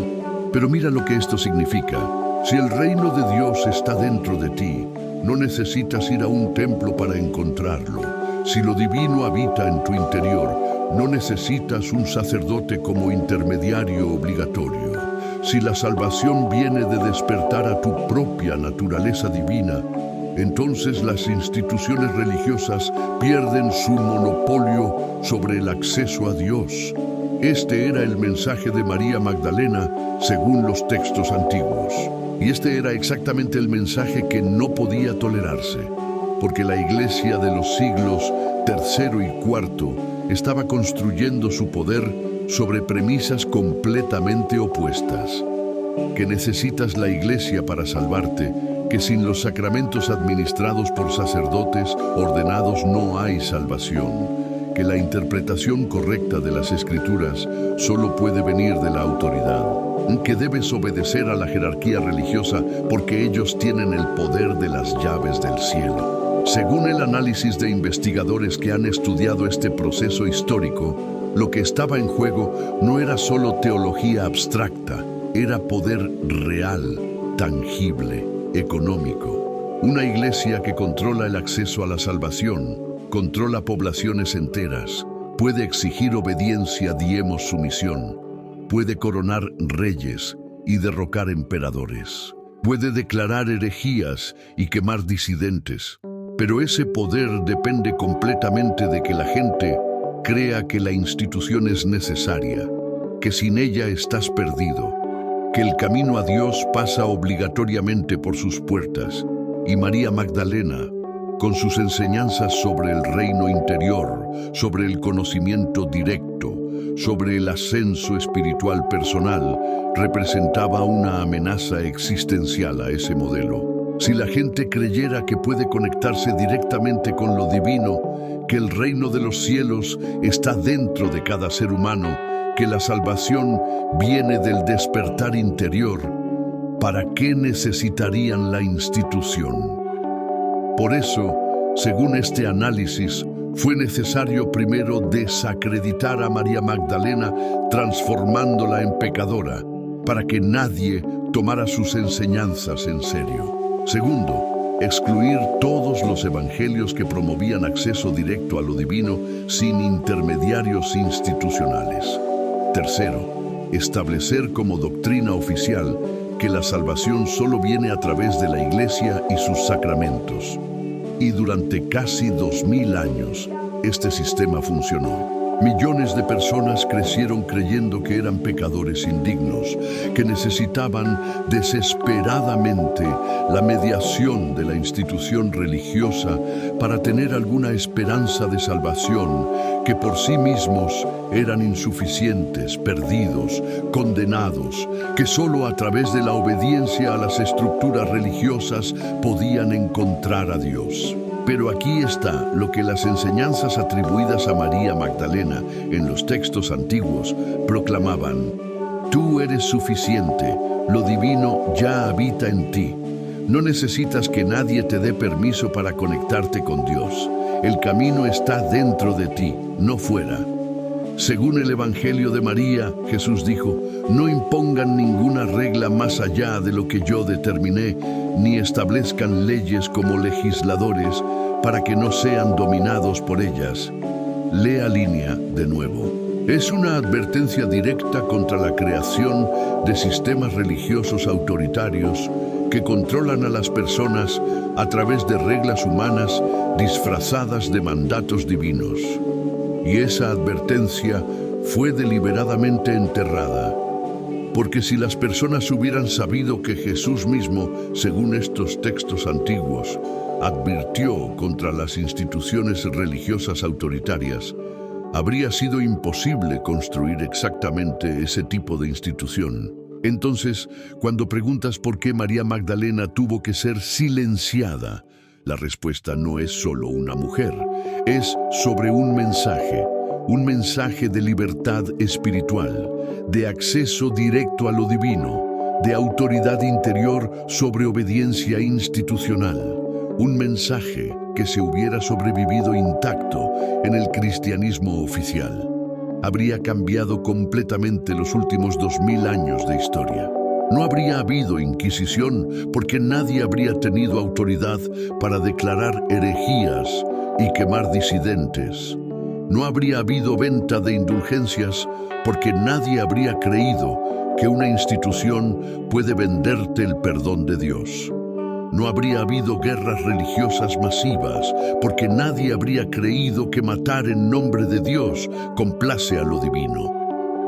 Pero mira lo que esto significa. Si el reino de Dios está dentro de ti, no necesitas ir a un templo para encontrarlo. Si lo divino habita en tu interior, no necesitas un sacerdote como intermediario obligatorio. Si la salvación viene de despertar a tu propia naturaleza divina, entonces las instituciones religiosas pierden su monopolio sobre el acceso a Dios. Este era el mensaje de María Magdalena según los textos antiguos. Y este era exactamente el mensaje que no podía tolerarse, porque la iglesia de los siglos III y IV estaba construyendo su poder sobre premisas completamente opuestas. Que necesitas la iglesia para salvarte, que sin los sacramentos administrados por sacerdotes ordenados no hay salvación, que la interpretación correcta de las Escrituras solo puede venir de la autoridad, que debes obedecer a la jerarquía religiosa porque ellos tienen el poder de las llaves del cielo. Según el análisis de investigadores que han estudiado este proceso histórico, lo que estaba en juego no era solo teología abstracta, era poder real, tangible, económico. Una iglesia que controla el acceso a la salvación, controla poblaciones enteras, puede exigir obediencia, diemos sumisión, puede coronar reyes y derrocar emperadores, puede declarar herejías y quemar disidentes, pero ese poder depende completamente de que la gente crea que la institución es necesaria, que sin ella estás perdido, que el camino a Dios pasa obligatoriamente por sus puertas. Y María Magdalena, con sus enseñanzas sobre el reino interior, sobre el conocimiento directo, sobre el ascenso espiritual personal, representaba una amenaza existencial a ese modelo. Si la gente creyera que puede conectarse directamente con lo divino, que el reino de los cielos está dentro de cada ser humano, que la salvación viene del despertar interior, ¿para qué necesitarían la institución? Por eso, según este análisis, fue necesario primero desacreditar a María Magdalena, transformándola en pecadora, para que nadie tomara sus enseñanzas en serio. Segundo, excluir todos los evangelios que promovían acceso directo a lo divino sin intermediarios institucionales. Tercero, establecer como doctrina oficial que la salvación solo viene a través de la Iglesia y sus sacramentos. Y durante casi 2000 años, este sistema funcionó. Millones de personas crecieron creyendo que eran pecadores indignos, que necesitaban desesperadamente la mediación de la institución religiosa para tener alguna esperanza de salvación, que por sí mismos eran insuficientes, perdidos, condenados, que solo a través de la obediencia a las estructuras religiosas podían encontrar a Dios. Pero aquí está lo que las enseñanzas atribuidas a María Magdalena en los textos antiguos proclamaban: tú eres suficiente, lo divino ya habita en ti. No necesitas que nadie te dé permiso para conectarte con Dios. el camino está dentro de ti, no fuera. Según el Evangelio de María, Jesús dijo: no impongan ninguna regla más allá de lo que yo determiné, ni establezcan leyes como legisladores para que no sean dominados por ellas. Lea línea de nuevo. Es una advertencia directa contra la creación de sistemas religiosos autoritarios que controlan a las personas a través de reglas humanas disfrazadas de mandatos divinos. Y esa advertencia fue deliberadamente enterrada, porque si las personas hubieran sabido que Jesús mismo, según estos textos antiguos, advirtió contra las instituciones religiosas autoritarias, habría sido imposible construir exactamente ese tipo de institución. Entonces, cuando preguntas por qué María Magdalena tuvo que ser silenciada, la respuesta no es solo una mujer, es sobre un mensaje de libertad espiritual, de acceso directo a lo divino, de autoridad interior sobre obediencia institucional, un mensaje que se hubiera sobrevivido intacto en el cristianismo oficial. Habría cambiado completamente los últimos 2000 años de historia. No habría habido Inquisición porque nadie habría tenido autoridad para declarar herejías y quemar disidentes. No habría habido venta de indulgencias porque nadie habría creído que una institución puede venderte el perdón de Dios. No habría habido guerras religiosas masivas porque nadie habría creído que matar en nombre de Dios complace a lo divino.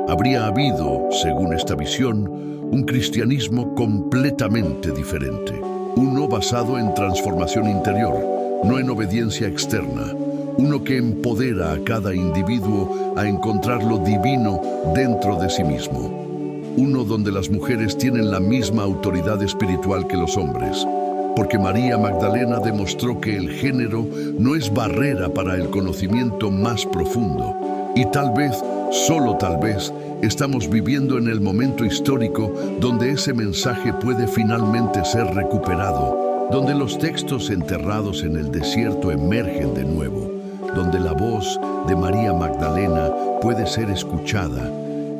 Habría habido, según esta visión, un cristianismo completamente diferente. Uno basado en transformación interior, no en obediencia externa. Uno que empodera a cada individuo a encontrar lo divino dentro de sí mismo. Uno donde las mujeres tienen la misma autoridad espiritual que los hombres. Porque María Magdalena demostró que el género no es barrera para el conocimiento más profundo. Y tal vez, solo tal vez, estamos viviendo en el momento histórico donde ese mensaje puede finalmente ser recuperado, donde los textos enterrados en el desierto emergen de nuevo, donde la voz de María Magdalena puede ser escuchada,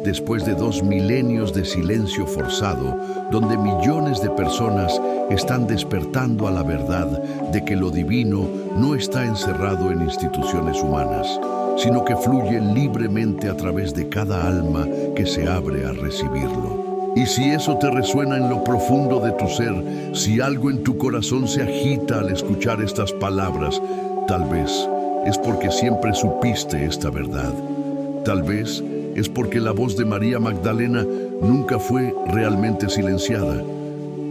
después de 2 milenios de silencio forzado, donde millones de personas están despertando a la verdad de que lo divino no está encerrado en instituciones humanas, sino que fluye libremente a través de cada alma que se abre a recibirlo. Y si eso te resuena en lo profundo de tu ser, si algo en tu corazón se agita al escuchar estas palabras, tal vez es porque siempre supiste esta verdad. Tal vez es porque la voz de María Magdalena nunca fue realmente silenciada.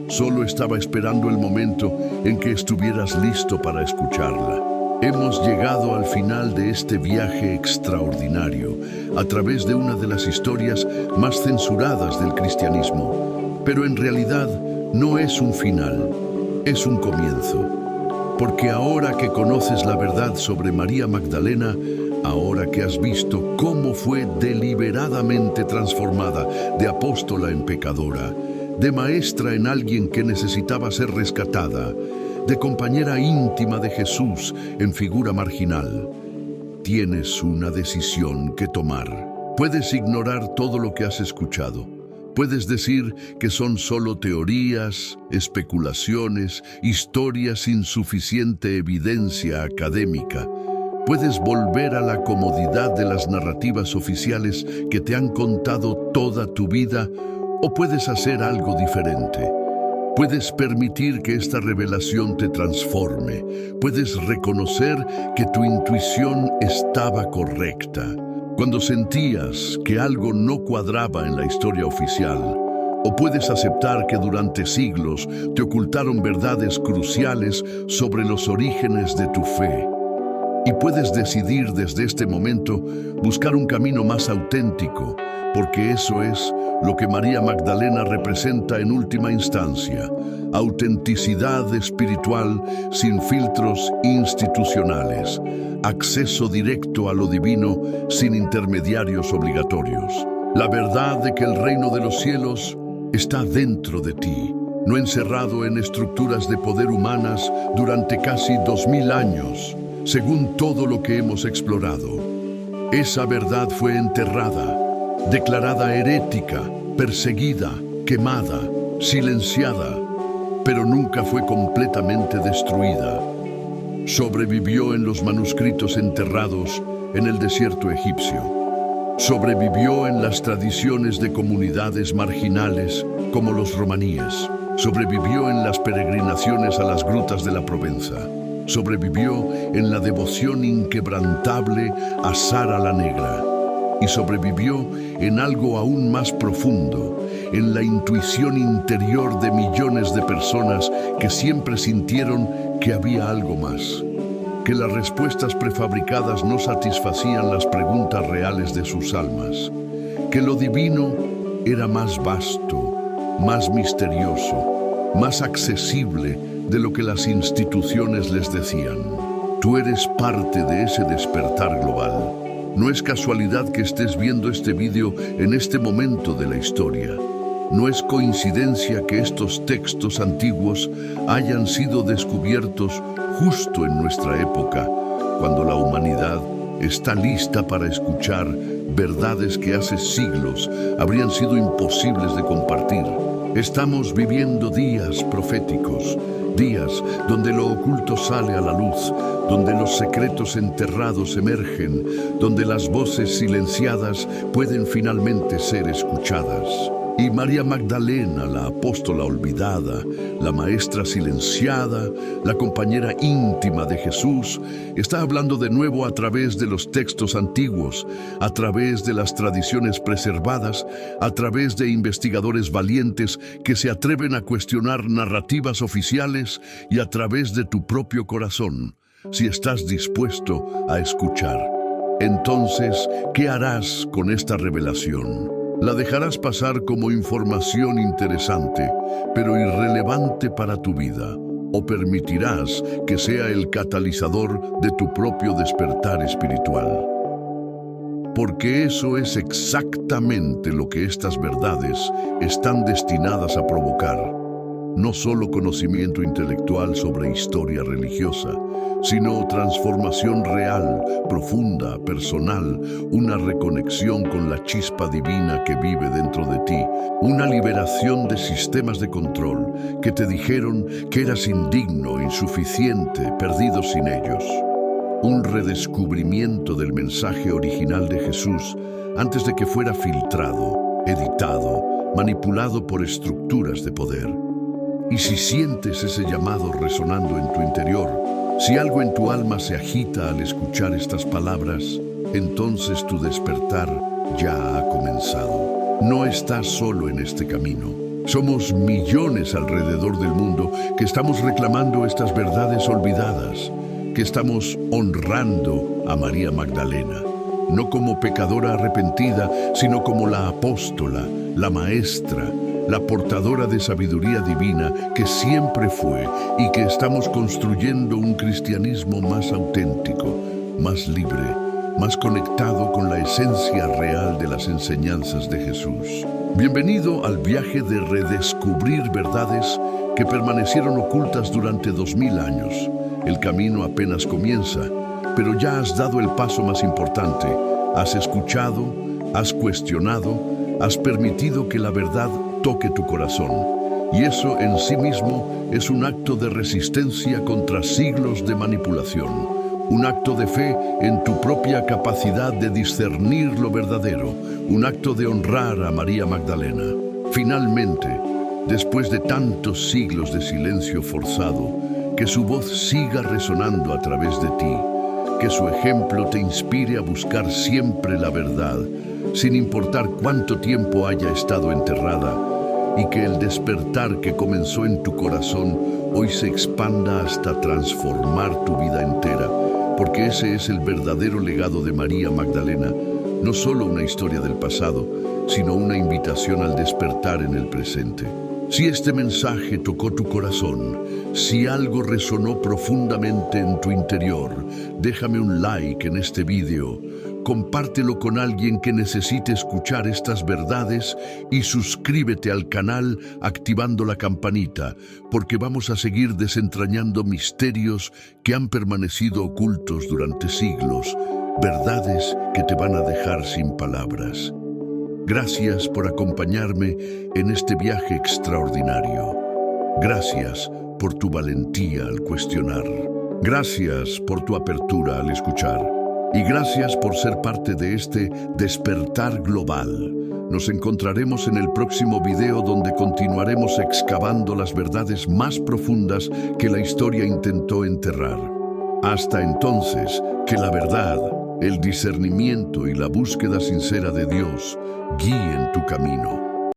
Solo estaba esperando el momento en que estuvieras listo para escucharla. Hemos llegado al final de este viaje extraordinario, a través de una de las historias más censuradas del cristianismo. Pero en realidad no es un final, es un comienzo. Porque ahora que conoces la verdad sobre María Magdalena, ahora que has visto cómo fue deliberadamente transformada de apóstola en pecadora, de maestra en alguien que necesitaba ser rescatada, de compañera íntima de Jesús en figura marginal, tienes una decisión que tomar. Puedes ignorar todo lo que has escuchado. Puedes decir que son solo teorías, especulaciones, historias sin suficiente evidencia académica. Puedes volver a la comodidad de las narrativas oficiales que te han contado toda tu vida, o puedes hacer algo diferente. Puedes permitir que esta revelación te transforme. Puedes reconocer que tu intuición estaba correcta. Cuando sentías que algo no cuadraba en la historia oficial, o puedes aceptar que durante siglos te ocultaron verdades cruciales sobre los orígenes de tu fe. Y puedes decidir desde este momento buscar un camino más auténtico, porque eso es lo que María Magdalena representa en última instancia: autenticidad espiritual sin filtros institucionales, acceso directo a lo divino sin intermediarios obligatorios. La verdad de que el reino de los cielos está dentro de ti, no encerrado en estructuras de poder humanas durante casi 2000 años, según todo lo que hemos explorado. Esa verdad fue enterrada, declarada herética, perseguida, quemada, silenciada, pero nunca fue completamente destruida. Sobrevivió en los manuscritos enterrados en el desierto egipcio. Sobrevivió en las tradiciones de comunidades marginales como los romaníes. Sobrevivió en las peregrinaciones a las grutas de la Provenza. Sobrevivió en la devoción inquebrantable a Sara la Negra. Y sobrevivió en algo aún más profundo, en la intuición interior de millones de personas que siempre sintieron que había algo más, que las respuestas prefabricadas no satisfacían las preguntas reales de sus almas, que lo divino era más vasto, más misterioso, más accesible de lo que las instituciones les decían. Tú eres parte de ese despertar global. No es casualidad que estés viendo este vídeo en este momento de la historia. No es coincidencia que estos textos antiguos hayan sido descubiertos justo en nuestra época, cuando la humanidad está lista para escuchar verdades que hace siglos habrían sido imposibles de compartir. Estamos viviendo días proféticos, días donde lo oculto sale a la luz, donde los secretos enterrados emergen, donde las voces silenciadas pueden finalmente ser escuchadas. Y María Magdalena, la apóstola olvidada, la maestra silenciada, la compañera íntima de Jesús, está hablando de nuevo a través de los textos antiguos, a través de las tradiciones preservadas, a través de investigadores valientes que se atreven a cuestionar narrativas oficiales y a través de tu propio corazón, si estás dispuesto a escuchar. Entonces, ¿qué harás con esta revelación? La dejarás pasar como información interesante, pero irrelevante para tu vida, o permitirás que sea el catalizador de tu propio despertar espiritual. Porque eso es exactamente lo que estas verdades están destinadas a provocar. No solo conocimiento intelectual sobre historia religiosa, sino transformación real, profunda, personal, una reconexión con la chispa divina que vive dentro de ti, una liberación de sistemas de control que te dijeron que eras indigno, insuficiente, perdido sin ellos. Un redescubrimiento del mensaje original de Jesús antes de que fuera filtrado, editado, manipulado por estructuras de poder. Y si sientes ese llamado resonando en tu interior, si algo en tu alma se agita al escuchar estas palabras, entonces tu despertar ya ha comenzado. No estás solo en este camino. Somos millones alrededor del mundo que estamos reclamando estas verdades olvidadas, que estamos honrando a María Magdalena, no como pecadora arrepentida, sino como la apóstola, la maestra, la portadora de sabiduría divina que siempre fue y que estamos construyendo un cristianismo más auténtico, más libre, más conectado con la esencia real de las enseñanzas de Jesús. Bienvenido al viaje de redescubrir verdades que permanecieron ocultas durante 2000 años. El camino apenas comienza, pero ya has dado el paso más importante. Has escuchado, has cuestionado, has permitido que la verdad toque tu corazón. Y eso en sí mismo es un acto de resistencia contra siglos de manipulación. Un acto de fe en tu propia capacidad de discernir lo verdadero. Un acto de honrar a María Magdalena. Finalmente, después de tantos siglos de silencio forzado, que su voz siga resonando a través de ti. Que su ejemplo te inspire a buscar siempre la verdad, sin importar cuánto tiempo haya estado enterrada, y que el despertar que comenzó en tu corazón hoy se expanda hasta transformar tu vida entera, porque ese es el verdadero legado de María Magdalena, no solo una historia del pasado, sino una invitación al despertar en el presente. Si este mensaje tocó tu corazón, si algo resonó profundamente en tu interior, déjame un like en este vídeo, compártelo con alguien que necesite escuchar estas verdades y suscríbete al canal activando la campanita, porque vamos a seguir desentrañando misterios que han permanecido ocultos durante siglos, verdades que te van a dejar sin palabras. Gracias por acompañarme en este viaje extraordinario. Gracias por tu valentía al cuestionar. Gracias por tu apertura al escuchar. Y gracias por ser parte de este despertar global. Nos encontraremos en el próximo video donde continuaremos excavando las verdades más profundas que la historia intentó enterrar. Hasta entonces, que la verdad, el discernimiento y la búsqueda sincera de Dios guíen tu camino.